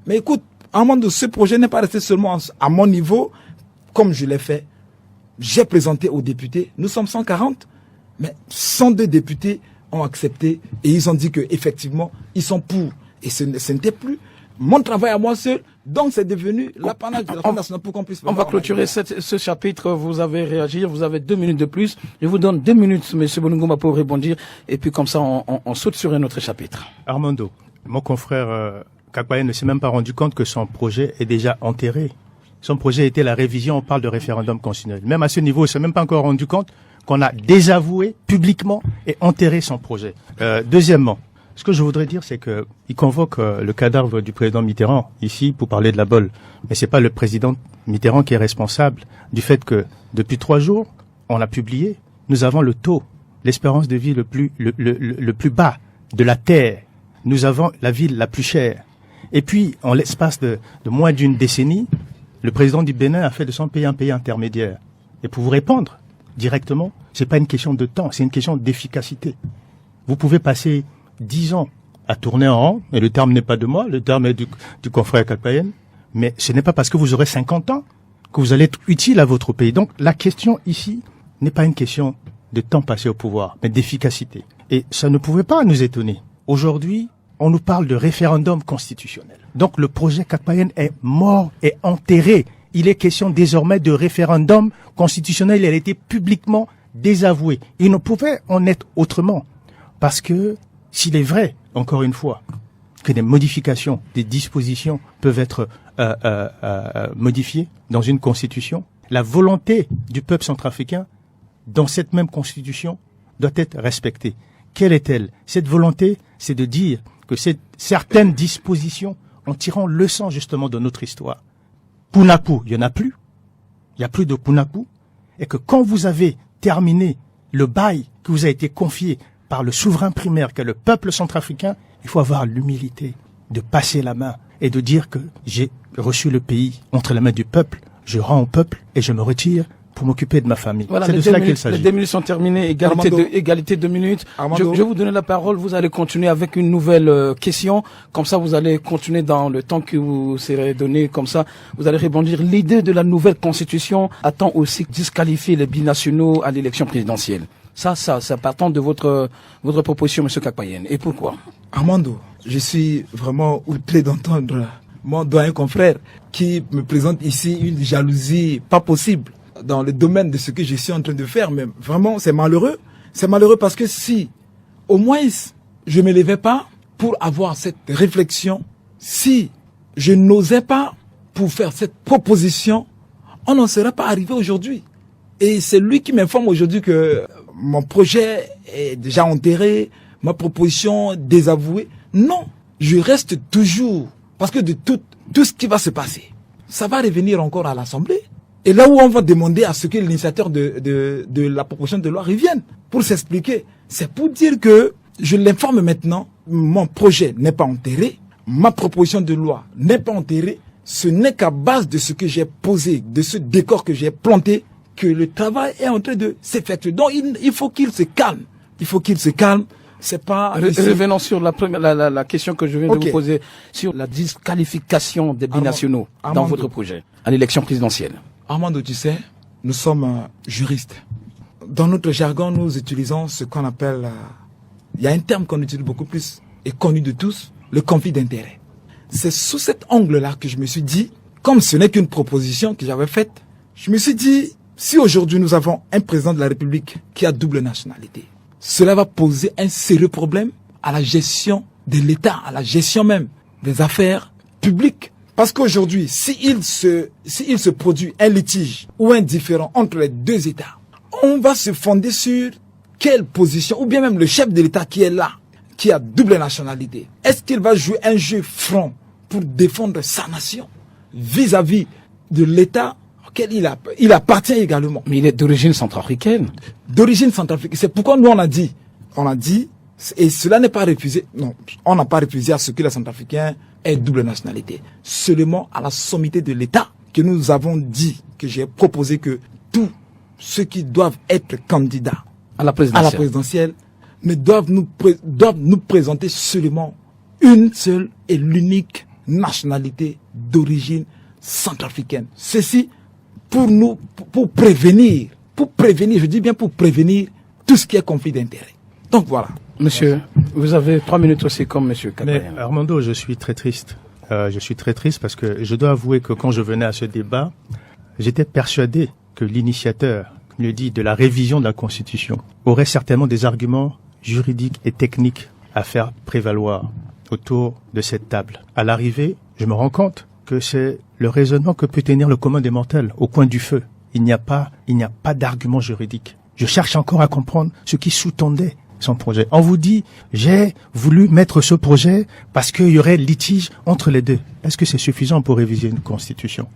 mais écoute, à un moment donné, ce projet n'est pas resté seulement à mon niveau, comme je l'ai fait. J'ai présenté aux députés, nous sommes 140, Mais 102 députés ont accepté et ils ont dit qu'effectivement, ils sont pour. Et ce n'était plus mon travail à moi seul. Donc, c'est devenu l'apanage de la Fondation nationale pour qu'on puisse... On va clôturer ce chapitre. Vous avez réagi. Vous avez 2 minutes de plus. Je vous donne 2 minutes, M. Bolingoma, pour rebondir. Et puis, comme ça, on saute sur un autre chapitre. Armando, mon confrère Kakpayen ne s'est même pas rendu compte que son projet est déjà enterré. Son projet était la révision. On parle de référendum constitutionnel. Même à ce niveau, il ne s'est même pas encore rendu compte qu'on a désavoué publiquement et enterré son projet. Deuxièmement, ce que je voudrais dire, c'est que il convoque le cadavre du président Mitterrand ici pour parler de la Bolle. Mais c'est pas le président Mitterrand qui est responsable du fait que depuis 3 jours, on a publié, nous avons le taux, l'espérance de vie le plus bas de la Terre. Nous avons la ville la plus chère. Et puis, en l'espace de moins d'une décennie, le président du Bénin a fait de son pays un pays intermédiaire. Et pour vous répondre directement, c'est pas une question de temps, c'est une question d'efficacité. Vous pouvez passer 10 ans à tourner en rond, et le terme n'est pas de moi, le terme est du confrère Kakpayen, mais ce n'est pas parce que vous aurez 50 ans que vous allez être utile à votre pays. Donc la question ici n'est pas une question de temps passé au pouvoir, mais d'efficacité. Et ça ne pouvait pas nous étonner. Aujourd'hui, on nous parle de référendum constitutionnel. Donc le projet Kakpayen est mort et enterré. Il est question désormais de référendum constitutionnel. Il a été publiquement désavoué. Il ne pouvait en être autrement. Parce que s'il est vrai, encore une fois, que des modifications, des dispositions peuvent être modifiées dans une constitution, la volonté du peuple centrafricain dans cette même constitution doit être respectée. Quelle est-elle? Cette volonté, c'est de dire que certaines dispositions, en tirant leçon justement de notre histoire, Punaku, il n'y en a plus. Il n'y a plus de Punaku. Et que quand vous avez terminé le bail qui vous a été confié par le souverain primaire qu'est le peuple centrafricain, il faut avoir l'humilité de passer la main et de dire que j'ai reçu le pays entre les mains du peuple, je rends au peuple et je me retire pour m'occuper de ma famille. Voilà, c'est de cela qu'il s'agit. Les 2 minutes sont terminées, égalité 2 minutes. Je vais vous donner la parole, vous allez continuer avec une nouvelle question. Comme ça, vous allez continuer dans le temps que vous serez donné. Comme ça, vous allez rebondir. L'idée de la nouvelle constitution attend aussi disqualifier les binationaux à l'élection présidentielle. Ça partant de votre proposition, M. Kakpayen. Et pourquoi? Armando, je suis vraiment outré d'entendre mon doyen confrère qui me présente ici une jalousie pas possible dans le domaine de ce que je suis en train de faire. Mais vraiment, c'est malheureux. C'est malheureux parce que si, au moins, je ne me levais pas pour avoir cette réflexion, si je n'osais pas pour faire cette proposition, on n'en serait pas arrivé aujourd'hui. Et c'est lui qui m'informe aujourd'hui que mon projet est déjà enterré, ma proposition désavouée. Non, je reste toujours, parce que de tout ce qui va se passer, ça va revenir encore à l'Assemblée. Et là où on va demander à ce que l'initiateur de la proposition de loi revienne pour s'expliquer, c'est pour dire que je l'informe maintenant, mon projet n'est pas enterré, ma proposition de loi n'est pas enterrée, ce n'est qu'à base de ce que j'ai posé, de ce décor que j'ai planté, que le travail est en train de s'effectuer. Donc il faut qu'il se calme. Il faut qu'il se calme. C'est pas... Revenons sur la question que je viens de vous poser, sur la disqualification des binationaux dans votre projet, à l'élection présidentielle. Armando, tu sais, nous sommes juristes. Dans notre jargon, nous utilisons ce qu'on appelle... il y a un terme qu'on utilise beaucoup plus et connu de tous, le conflit d'intérêts. C'est sous cet angle-là que je me suis dit, comme ce n'est qu'une proposition que j'avais faite, je me suis dit, si aujourd'hui nous avons un président de la République qui a double nationalité, cela va poser un sérieux problème à la gestion de l'État, à la gestion même des affaires publiques. Parce qu'aujourd'hui, s'il se produit un litige ou un différend entre les deux États, on va se fonder sur quelle position, ou bien même le chef de l'État qui est là, qui a double nationalité. Est-ce qu'il va jouer un jeu franc pour défendre sa nation vis-à-vis de l'État auquel il appartient également? Mais il est d'origine centrafricaine. D'origine centrafricaine. C'est pourquoi nous on a dit, et cela n'est pas refusé, non, on n'a pas refusé à ce que les Centrafricains aient double nationalité. Seulement à la sommité de l'État que nous avons dit, que j'ai proposé que tous ceux qui doivent être candidats à la présidentielle ne doivent nous présenter seulement une seule et l'unique nationalité d'origine centrafricaine. Ceci pour prévenir, je dis bien pour prévenir tout ce qui est conflit d'intérêts. Donc voilà. Monsieur, vous avez 3 minutes aussi comme monsieur Kabayan. Mais Armando, je suis très triste. Je suis très triste parce que je dois avouer que quand je venais à ce débat, j'étais persuadé que l'initiateur, comme le dit, de la révision de la Constitution aurait certainement des arguments juridiques et techniques à faire prévaloir autour de cette table. À l'arrivée, je me rends compte que c'est le raisonnement que peut tenir le commun des mortels au coin du feu. Il n'y a pas d'argument juridique. Je cherche encore à comprendre ce qui sous-tendait son projet. On vous dit, j'ai voulu mettre ce projet parce qu'il y aurait litige entre les deux. Est-ce que c'est suffisant pour réviser une constitution?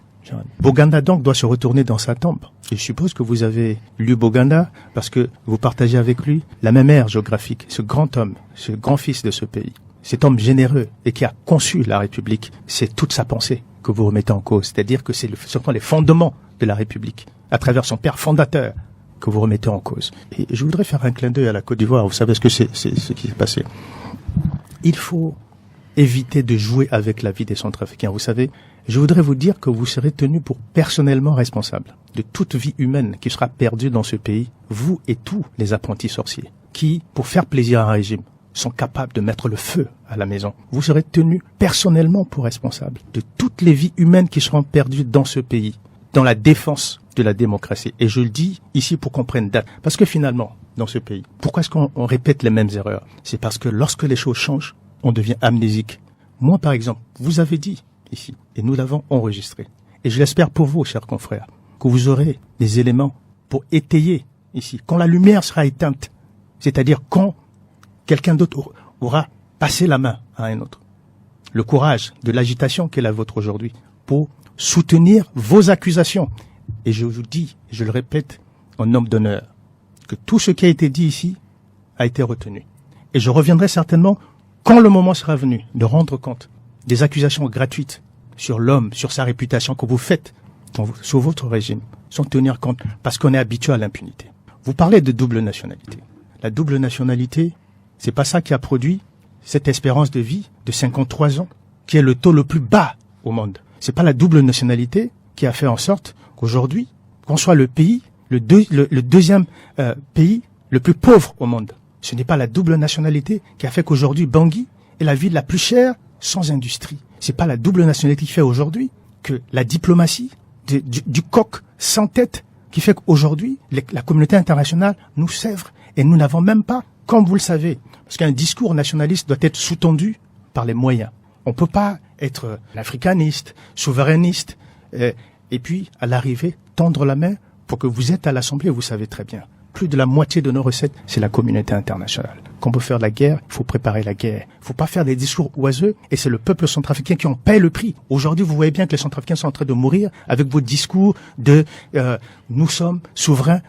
Boganda donc doit se retourner dans sa tombe. Et je suppose que vous avez lu Boganda parce que vous partagez avec lui la même ère géographique. Ce grand homme, ce grand fils de ce pays, cet homme généreux et qui a conçu la République, c'est toute sa pensée que vous remettez en cause. C'est-à-dire que c'est surtout les fondements de la République, à travers son père fondateur, que vous remettez en cause. Et je voudrais faire un clin d'œil à la Côte d'Ivoire. Vous savez ce que c'est ce qui s'est passé. Il faut éviter de jouer avec la vie des Centrafricains. Vous savez, je voudrais vous dire que vous serez tenu pour personnellement responsable de toute vie humaine qui sera perdue dans ce pays, vous et tous les apprentis sorciers, qui, pour faire plaisir à un régime, sont capables de mettre le feu à la maison. Vous serez tenu personnellement pour responsable de toutes les vies humaines qui seront perdues dans ce pays, dans la défense de la démocratie. Et je le dis ici pour qu'on prenne date. Parce que finalement, dans ce pays, pourquoi est-ce qu'on répète les mêmes erreurs? C'est parce que lorsque les choses changent, on devient amnésique. Moi, par exemple, vous avez dit ici, et nous l'avons enregistré. Et je l'espère pour vous, chers confrères, que vous aurez des éléments pour étayer ici, quand la lumière sera éteinte. C'est-à-dire quand quelqu'un d'autre aura passé la main à un autre. Le courage de l'agitation qu'est la vôtre aujourd'hui pour soutenir vos accusations. Et je vous dis, je le répète, en homme d'honneur, que tout ce qui a été dit ici a été retenu. Et je reviendrai certainement, quand le moment sera venu, de rendre compte des accusations gratuites sur l'homme, sur sa réputation que vous faites sur votre régime, sans tenir compte, parce qu'on est habitué à l'impunité. Vous parlez de double nationalité. La double nationalité, c'est pas ça qui a produit cette espérance de vie de 53 ans, qui est le taux le plus bas au monde. C'est pas la double nationalité qui a fait en sorte qu'aujourd'hui, qu'on soit le pays, le deuxième pays le plus pauvre au monde. Ce n'est pas la double nationalité qui a fait qu'aujourd'hui Bangui est la ville la plus chère sans industrie. C'est pas la double nationalité qui fait aujourd'hui que la diplomatie du coq sans tête qui fait qu'aujourd'hui la communauté internationale nous sèvre et nous n'avons même pas, comme vous le savez, parce qu'un discours nationaliste doit être sous-tendu par les moyens. On peut pas être africaniste, souverainiste, et puis, à l'arrivée, tendre la main pour que vous êtes à l'Assemblée, vous savez très bien. Plus de la moitié de nos recettes, c'est la communauté internationale. Quand on peut faire la guerre, il faut préparer la guerre. Il faut pas faire des discours oiseux, et c'est le peuple centrafricain qui en paie le prix. Aujourd'hui, vous voyez bien que les Centrafricains sont en train de mourir avec vos discours de nous sommes souverains.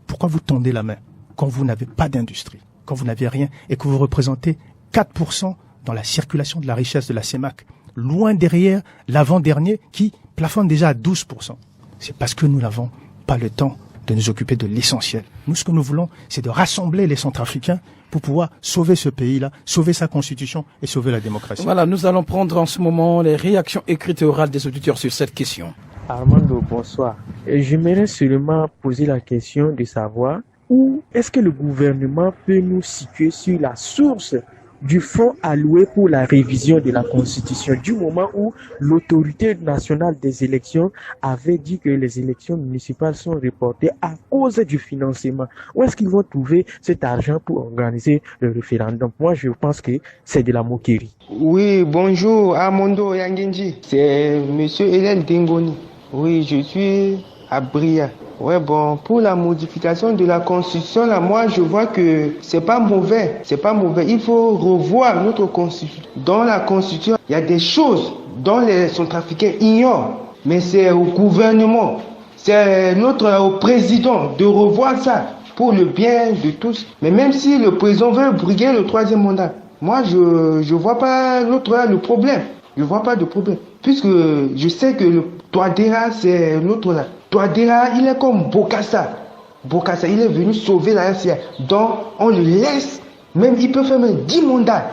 Pourquoi vous tendez la main quand vous n'avez pas d'industrie, quand vous n'avez rien, et que vous représentez 4% dans la circulation de la richesse de la CEMAC, loin derrière l'avant-dernier qui plafonne déjà à 12%. C'est parce que nous n'avons pas le temps de nous occuper de l'essentiel. Nous, ce que nous voulons, c'est de rassembler les Centrafricains pour pouvoir sauver ce pays-là, sauver sa constitution et sauver la démocratie. Voilà, nous allons prendre en ce moment les réactions écrites et orales des auditeurs sur cette question. Armando, bonsoir. J'aimerais seulement poser la question de savoir où est-ce que le gouvernement peut nous situer sur la source du fonds alloué pour la révision de la Constitution, du moment où l'autorité nationale des élections avait dit que les élections municipales sont reportées à cause du financement. Où est-ce qu'ils vont trouver cet argent pour organiser le référendum? Moi, je pense que c'est de la moquerie. Oui, bonjour, Armando Yangenji. C'est monsieur Hélène Dingoni. Oui, je suis à Bria. Ouais, bon, pour la modification de la Constitution, là, moi, je vois que c'est pas mauvais. C'est pas mauvais. Il faut revoir notre Constitution. Dans la Constitution, il y a des choses dont les Centrafricains ignorent. Mais c'est au gouvernement, c'est au président de revoir ça pour le bien de tous. Mais même si le président veut briguer le 3e mandat, moi, je vois pas le problème. Je vois pas de problème. Puisque je sais que le Touadéra, c'est l'autre là. Touadéra, il est comme Bokassa. Bokassa, il est venu sauver la RCA. Donc, on le laisse. Même, il peut faire même 10 mandats.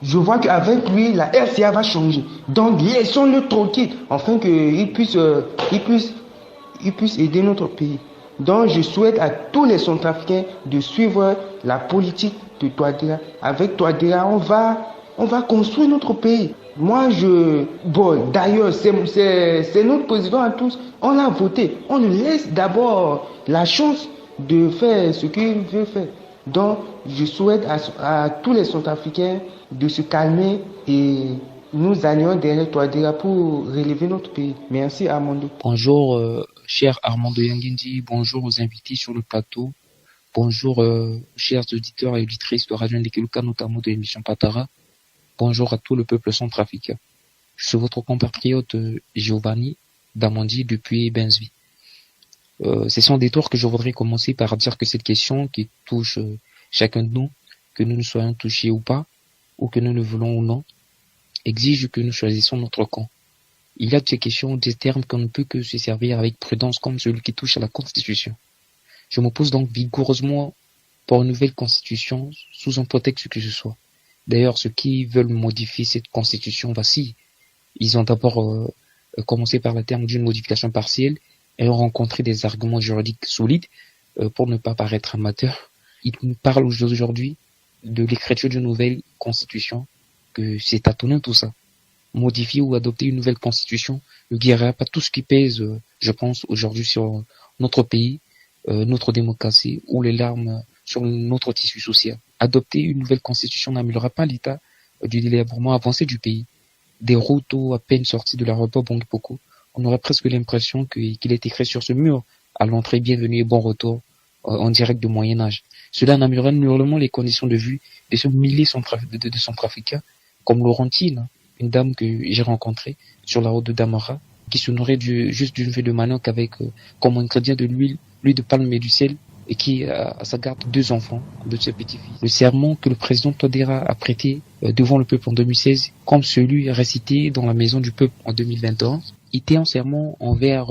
Je vois qu'avec lui, la RCA va changer. Donc, laissons-le tranquille. Afin qu'il puisse aider notre pays. Donc je souhaite à tous les Centrafricains de suivre la politique de Touadéra. Avec Touadéra, on va construire notre pays. D'ailleurs, c'est notre président à tous. On l'a voté. On lui laisse d'abord la chance de faire ce qu'il veut faire. Donc, je souhaite à tous les Centrafricains de se calmer et nous allions derrière Touadéra pour relever notre pays. Merci Armando. Bonjour, cher Armando Yangendi. Bonjour aux invités sur le plateau. Bonjour, chers auditeurs et auditrices de Radio Ndekeluka, notamment de l'émission Patara. Bonjour à tout le peuple centrafricain. Je suis votre compatriote Giovanni Damandi depuis Benzvi. C'est sans détour que je voudrais commencer par dire que cette question qui touche chacun de nous, que nous ne soyons touchés ou pas, ou que nous le voulons ou non, exige que nous choisissions notre camp. Il y a de ces questions, des termes qu'on ne peut que se servir avec prudence comme celui qui touche à la Constitution. Je m'oppose donc vigoureusement pour une nouvelle Constitution sous un prétexte que ce soit. D'ailleurs, ceux qui veulent modifier cette Constitution vacillent. Ils ont d'abord commencé par le terme d'une modification partielle et ont rencontré des arguments juridiques solides pour ne pas paraître amateurs. Ils nous parlent aujourd'hui de l'écriture d'une nouvelle Constitution, que c'est tâtonnant tout ça. Modifier ou adopter une nouvelle Constitution ne guérira pas tout ce qui pèse, je pense, aujourd'hui sur notre pays, notre démocratie ou les larmes sur notre tissu social. Adopter une nouvelle constitution n'améliorera pas l'état du délabrement avancé du pays. Des routes à peine sorties de l'aéroport Bangui-Poko, on aurait presque l'impression qu'il est écrit sur ce mur à l'entrée bienvenue et bon retour en direct du Moyen-Âge. Cela n'améliorera nullement les conditions de vie de ce millier de Centrafricains, comme Laurentine, une dame que j'ai rencontrée sur la route de Damara, qui se nourrit juste d'une feuille de manioc avec comme ingrédient de l'huile de palme et du sel, et qui a sa garde 2 enfants de ses petits-fils. Le serment que le président Touadéra a prêté devant le peuple en 2016, comme celui récité dans la maison du peuple en 2021, était un serment envers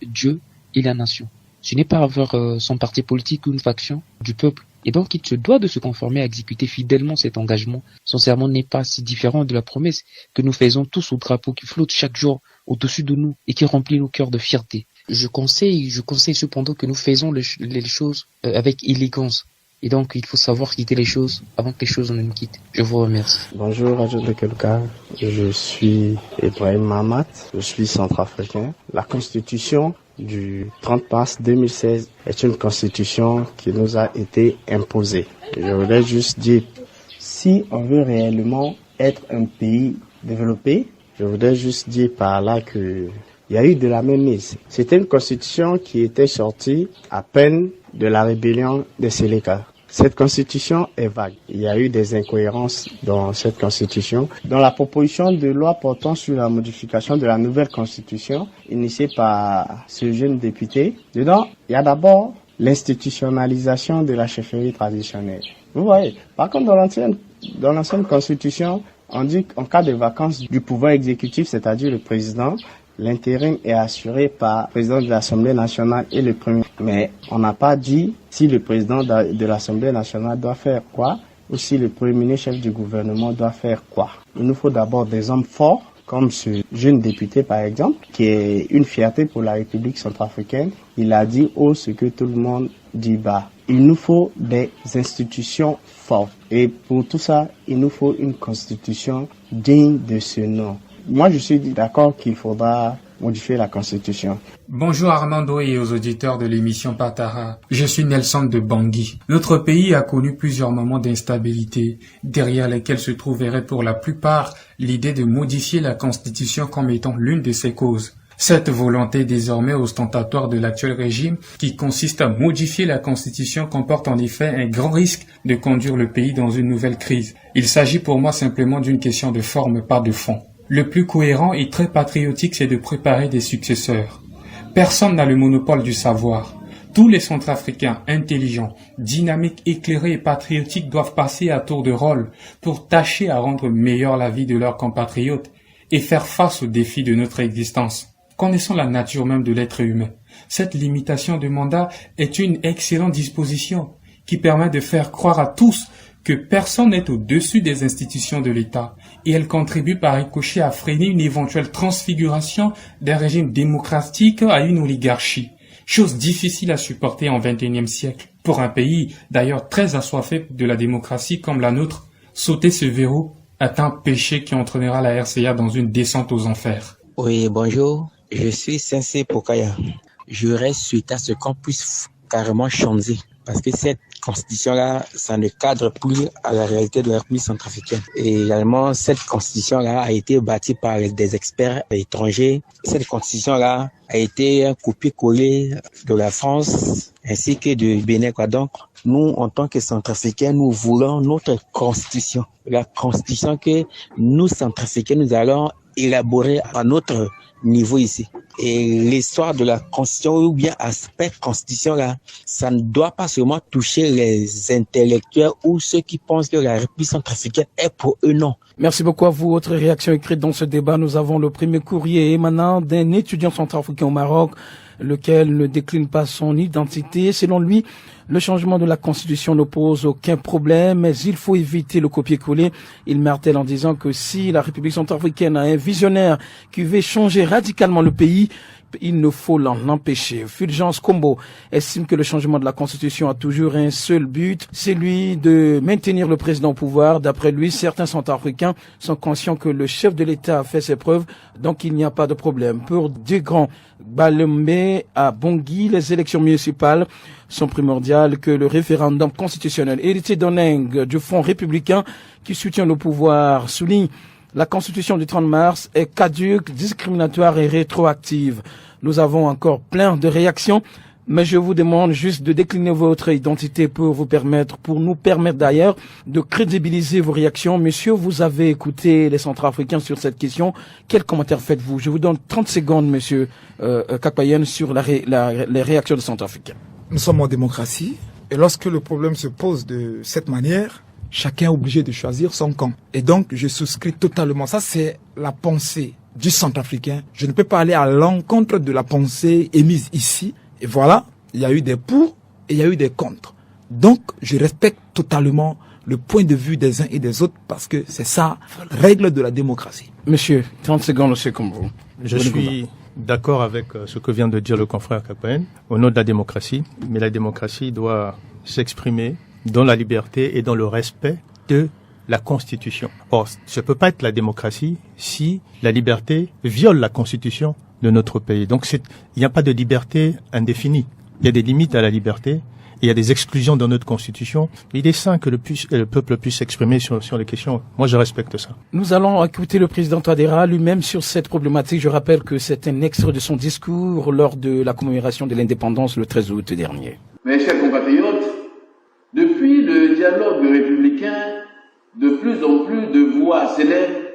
Dieu et la nation. Ce n'est pas envers son parti politique ou une faction du peuple. Et donc il se doit de se conformer à exécuter fidèlement cet engagement. Son serment n'est pas si différent de la promesse que nous faisons tous au drapeau qui flotte chaque jour au-dessus de nous et qui remplit nos cœurs de fierté. Je conseille cependant que nous faisons les choses avec élégance. Et donc, il faut savoir quitter les choses avant que les choses ne nous quittent. Je vous remercie. Bonjour, Radio Ndekeluka. Je suis Ibrahim Mahamat. Je suis centrafricain. La Constitution du 30 mars 2016 est une Constitution qui nous a été imposée. Je voudrais juste dire, si on veut réellement être un pays développé, je voudrais juste dire par là que il y a eu de la mainmise. C'était une constitution qui était sortie à peine de la rébellion des Séléka. Cette constitution est vague. Il y a eu des incohérences dans cette constitution. Dans la proposition de loi portant sur la modification de la nouvelle constitution, initiée par ce jeune député, dedans, il y a d'abord l'institutionnalisation de la chefferie traditionnelle. Vous voyez, par contre, dans l'ancienne constitution, on dit qu'en cas de vacance du pouvoir exécutif, c'est-à-dire le président, l'intérim est assuré par le président de l'Assemblée nationale et le premier. Mais on n'a pas dit si le président de l'Assemblée nationale doit faire quoi ou si le premier ministre chef du gouvernement doit faire quoi. Il nous faut d'abord des hommes forts, comme ce jeune député par exemple, qui est une fierté pour la République centrafricaine. Il a dit haut ce que tout le monde dit bas. Il nous faut des institutions fortes. Et pour tout ça, il nous faut une constitution digne de ce nom. Moi, je suis d'accord qu'il faudra modifier la Constitution. Bonjour Armando et aux auditeurs de l'émission Patara. Je suis Nelson de Bangui. Notre pays a connu plusieurs moments d'instabilité, derrière lesquels se trouverait pour la plupart l'idée de modifier la Constitution comme étant l'une de ses causes. Cette volonté désormais ostentatoire de l'actuel régime, qui consiste à modifier la Constitution, comporte en effet un grand risque de conduire le pays dans une nouvelle crise. Il s'agit pour moi simplement d'une question de forme, pas de fond. Le plus cohérent et très patriotique, c'est de préparer des successeurs. Personne n'a le monopole du savoir. Tous les Centrafricains intelligents, dynamiques, éclairés et patriotiques doivent passer à tour de rôle pour tâcher à rendre meilleure la vie de leurs compatriotes et faire face aux défis de notre existence. Connaissons la nature même de l'être humain. Cette limitation de mandat est une excellente disposition qui permet de faire croire à tous que personne n'est au-dessus des institutions de l'État et elle contribue par ricochet à freiner une éventuelle transfiguration d'un régime démocratique à une oligarchie. chose difficile à supporter en XXIe siècle. Pour un pays d'ailleurs très assoiffé de la démocratie comme la nôtre, sauter ce verrou est un péché qui entraînera la RCA dans une descente aux enfers. Oui, bonjour, je suis Sensei Pokaya. Je reste suite à ce qu'on puisse carrément changer. Parce que cette constitution-là, ça ne cadre plus à la réalité de la République centrafricaine. Et également, cette constitution-là a été bâtie par des experts étrangers. Cette constitution-là a été un copier-coller de la France ainsi que du Bénin. Donc, nous, en tant que centrafricains, nous voulons notre constitution. La constitution que nous, centrafricains, nous allons élaborer à notre niveau ici. Et l'histoire de la constitution ou bien aspect constitution là, ça ne doit pas seulement toucher les intellectuels ou ceux qui pensent que la République centrafricaine est pour eux, non. Merci beaucoup à vous. Autre réaction écrite dans ce débat, nous avons le premier courrier émanant d'un étudiant centrafricain au Maroc, lequel ne décline pas son identité. Selon lui, le changement de la Constitution ne pose aucun problème, mais il faut éviter le copier-coller. Il martèle en disant que si la République centrafricaine a un visionnaire qui veut changer radicalement le pays, il ne faut l'en empêcher. Fulgence Combo estime que le changement de la Constitution a toujours un seul but, c'est lui de maintenir le président au pouvoir. D'après lui, certains centrafricains sont conscients que le chef de l'État a fait ses preuves, donc il n'y a pas de problème. Pour Degrand Balembe à Bangui, les élections municipales sont primordiales que le référendum constitutionnel. Héritier Doneng du Front républicain qui soutient le pouvoir souligne la Constitution du 30 mars est caduque, discriminatoire et rétroactive. Nous avons encore plein de réactions, mais je vous demande juste de décliner votre identité pour nous permettre d'ailleurs de crédibiliser vos réactions. Monsieur, vous avez écouté les Centrafricains sur cette question. Quel commentaire faites-vous? Je vous donne 30 secondes, monsieur Kakpayen, sur les réactions des Centrafricains. Nous sommes en démocratie, et lorsque le problème se pose de cette manière, chacun est obligé de choisir son camp. Et donc, je souscris totalement. Ça, c'est la pensée du Centrafricain. Je ne peux pas aller à l'encontre de la pensée émise ici. Et voilà, il y a eu des pour et il y a eu des contre. Donc, je respecte totalement le point de vue des uns et des autres parce que c'est ça, règle de la démocratie. Monsieur, 30 secondes, monsieur Combo. Je suis d'accord avec ce que vient de dire le confrère Kakpayen au nom de la démocratie. Mais la démocratie doit s'exprimer dans la liberté et dans le respect de la Constitution. Or, ça ne peut pas être la démocratie si la liberté viole la Constitution de notre pays. Donc, il n'y a pas de liberté indéfinie. Il y a des limites à la liberté et il y a des exclusions dans notre Constitution. Il est sain que le peuple puisse s'exprimer sur les questions. Moi, je respecte ça. Nous allons écouter le président Touadéra lui-même sur cette problématique. Je rappelle que c'est un extrait de son discours lors de la commémoration de l'indépendance le 13 août dernier. Mes chers compatriotes, depuis le dialogue républicain, de plus en plus de voix s'élèvent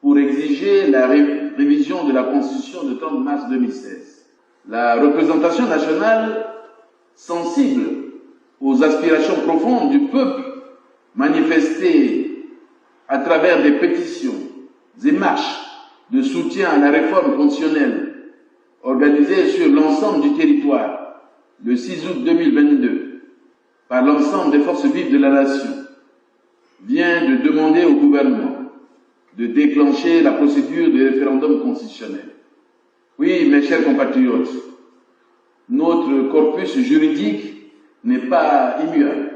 pour exiger la révision de la Constitution de 30 mars 2016. La représentation nationale, sensible aux aspirations profondes du peuple manifestées à travers des pétitions et marches de soutien à la réforme constitutionnelle organisée sur l'ensemble du territoire le 6 août 2022, par l'ensemble des forces vives de la nation, vient de demander au gouvernement de déclencher la procédure de référendum constitutionnel. Oui, mes chers compatriotes, notre corpus juridique n'est pas immuable.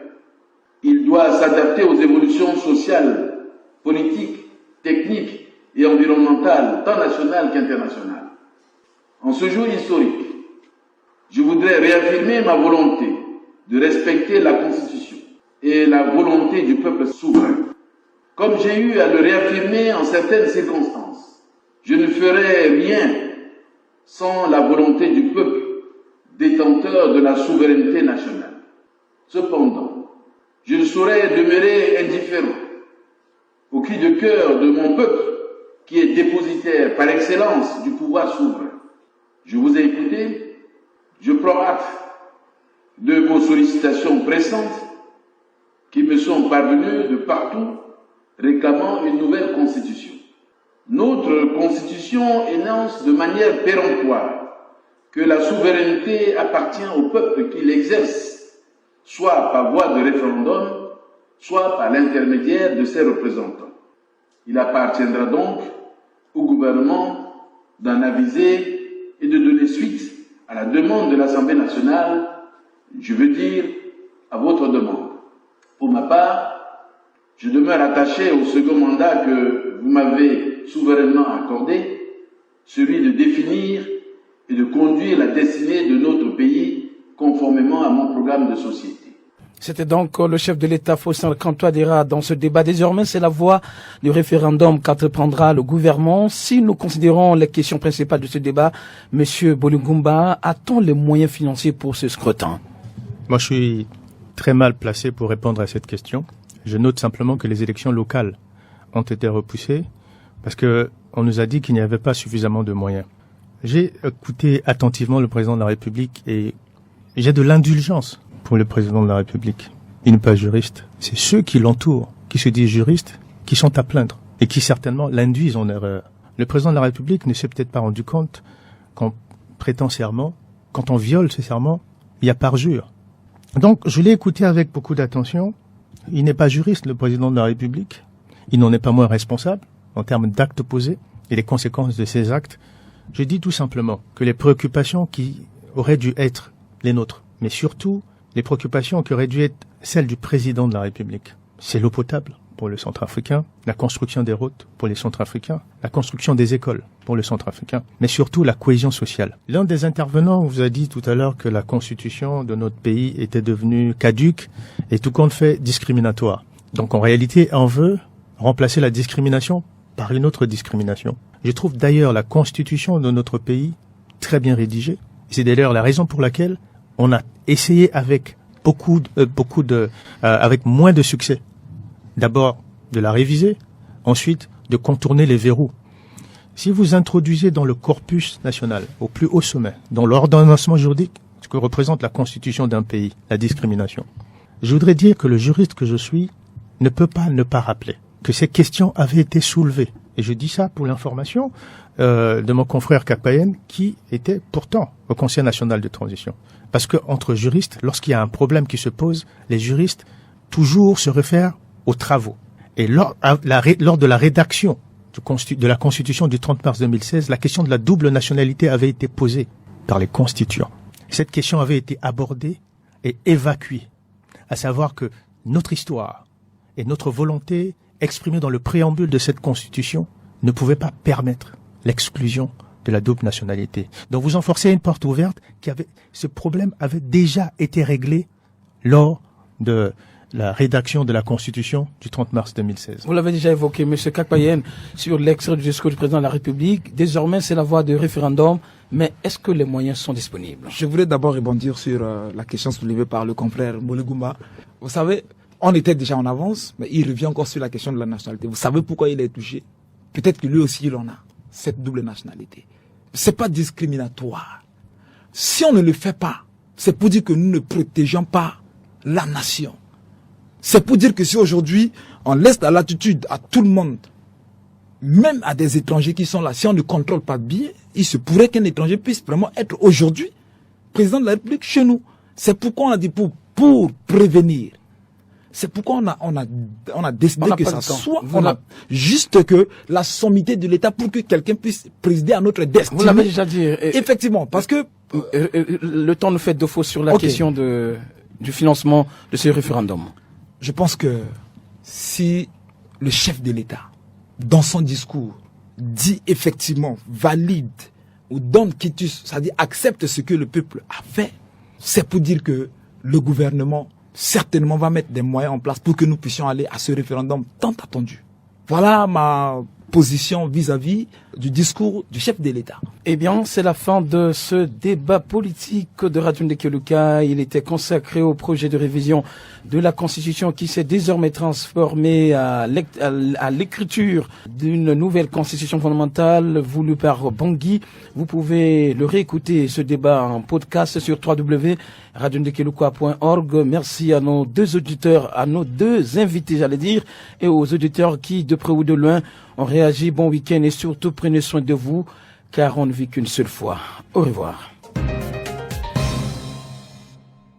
Il doit s'adapter aux évolutions sociales, politiques, techniques et environnementales, tant nationales qu'internationales. En ce jour historique, je voudrais réaffirmer ma volonté de respecter la Constitution et la volonté du peuple souverain. Comme j'ai eu à le réaffirmer en certaines circonstances, je ne ferai rien sans la volonté du peuple détenteur de la souveraineté nationale. Cependant, je ne saurais demeurer indifférent au cri de cœur de mon peuple qui est dépositaire par excellence du pouvoir souverain. Je vous ai écouté, je prends acte de vos sollicitations pressantes qui me sont parvenues de partout réclamant une nouvelle constitution. Notre constitution énonce de manière péremptoire que la souveraineté appartient au peuple qui l'exerce, soit par voie de référendum, soit par l'intermédiaire de ses représentants. Il appartiendra donc au gouvernement d'en aviser et de donner suite à la demande de l'Assemblée nationale, je veux dire à votre demande. Pour ma part, je demeure attaché au second mandat que vous m'avez souverainement accordé, celui de définir et de conduire la destinée de notre pays conformément à mon programme de société. C'était donc le chef de l'État, Faustin Kantoadera, dans ce débat. Désormais, c'est la voie du référendum qu'entreprendra le gouvernement. Si nous considérons les questions principales de ce débat, Monsieur Bolingumba, a-t-on les moyens financiers pour ce scrutin? Moi, je suis très mal placé pour répondre à cette question. Je note simplement que les élections locales ont été repoussées parce que on nous a dit qu'il n'y avait pas suffisamment de moyens. J'ai écouté attentivement le président de la République et j'ai de l'indulgence pour le président de la République. Il n'est pas juriste. C'est ceux qui l'entourent, qui se disent juristes, qui sont à plaindre et qui certainement l'induisent en erreur. Le président de la République ne s'est peut-être pas rendu compte qu'en prêtant serment, quand on viole ce serment, il y a parjure. Donc, je l'ai écouté avec beaucoup d'attention. Il n'est pas juriste, le président de la République. Il n'en est pas moins responsable en termes d'actes posés et les conséquences de ces actes. Je dis tout simplement que les préoccupations qui auraient dû être les nôtres, mais surtout les préoccupations qui auraient dû être celles du président de la République, c'est l'eau potable pour le Centrafricain, la construction des routes pour les Centrafricains, la construction des écoles pour le Centrafricain, mais surtout la cohésion sociale. L'un des intervenants vous a dit tout à l'heure que la constitution de notre pays était devenue caduque et tout compte fait discriminatoire. Donc en réalité, on veut remplacer la discrimination par une autre discrimination. Je trouve d'ailleurs la constitution de notre pays très bien rédigée. C'est d'ailleurs la raison pour laquelle on a essayé avec avec moins de succès. D'abord, de la réviser, ensuite, de contourner les verrous. Si vous introduisez dans le corpus national, au plus haut sommet, dans l'ordonnancement juridique, ce que représente la constitution d'un pays, la discrimination, je voudrais dire que le juriste que je suis ne peut pas ne pas rappeler que ces questions avaient été soulevées. Et je dis ça pour l'information de mon confrère Kakpayen, qui était pourtant au Conseil national de transition. Parce que entre juristes, lorsqu'il y a un problème qui se pose, les juristes toujours se réfèrent aux travaux. Et lors de la rédaction de la Constitution du 30 mars 2016, la question de la double nationalité avait été posée par les constituants. Cette question avait été abordée et évacuée, à savoir que notre histoire et notre volonté exprimée dans le préambule de cette Constitution ne pouvaient pas permettre l'exclusion de la double nationalité. Donc vous enforcez une porte ouverte ce problème avait déjà été réglé lors de la rédaction de la Constitution du 30 mars 2016. Vous l'avez déjà évoqué, M. Kakpayen, sur l'extrait du discours du président de la République. Désormais, c'est la voie de référendum, mais est-ce que les moyens sont disponibles? Je voudrais d'abord rebondir sur la question soulevée par le confrère Bolingumba. Vous savez, on était déjà en avance, mais il revient encore sur la question de la nationalité. Vous savez pourquoi il est touché? Peut-être que lui aussi, il en a, cette double nationalité. C'est pas discriminatoire. Si on ne le fait pas, c'est pour dire que nous ne protégeons pas la nation. C'est pour dire que si aujourd'hui, on laisse la latitude à tout le monde, même à des étrangers qui sont là, si on ne contrôle pas bien, il se pourrait qu'un étranger puisse vraiment être aujourd'hui président de la République chez nous. C'est pourquoi on a dit pour prévenir. C'est pourquoi on a décidé que ça soit juste que la sommité de l'État pour que quelqu'un puisse présider à notre destinée. Vous l'avez déjà dit. Effectivement, parce que le temps nous fait défaut sur la question du financement de ce référendum. Je pense que si le chef de l'État, dans son discours, dit effectivement, valide ou donne quitus, c'est-à-dire accepte ce que le peuple a fait, c'est pour dire que le gouvernement certainement va mettre des moyens en place pour que nous puissions aller à ce référendum tant attendu. Voilà ma position vis-à-vis du discours du chef de l'État. Eh bien, c'est la fin de ce débat politique de Radio Ndekeluka. Il était consacré au projet de révision de la Constitution qui s'est désormais transformé à l'écriture d'une nouvelle Constitution fondamentale voulue par Bangui. Vous pouvez le réécouter, ce débat en podcast sur www.radiondekeluka.org. Merci à nos deux auditeurs, à nos deux invités, j'allais dire, et aux auditeurs qui, de près ou de loin, ont réagi. Bon week-end et surtout prenez soin de vous, car on ne vit qu'une seule fois. Au revoir.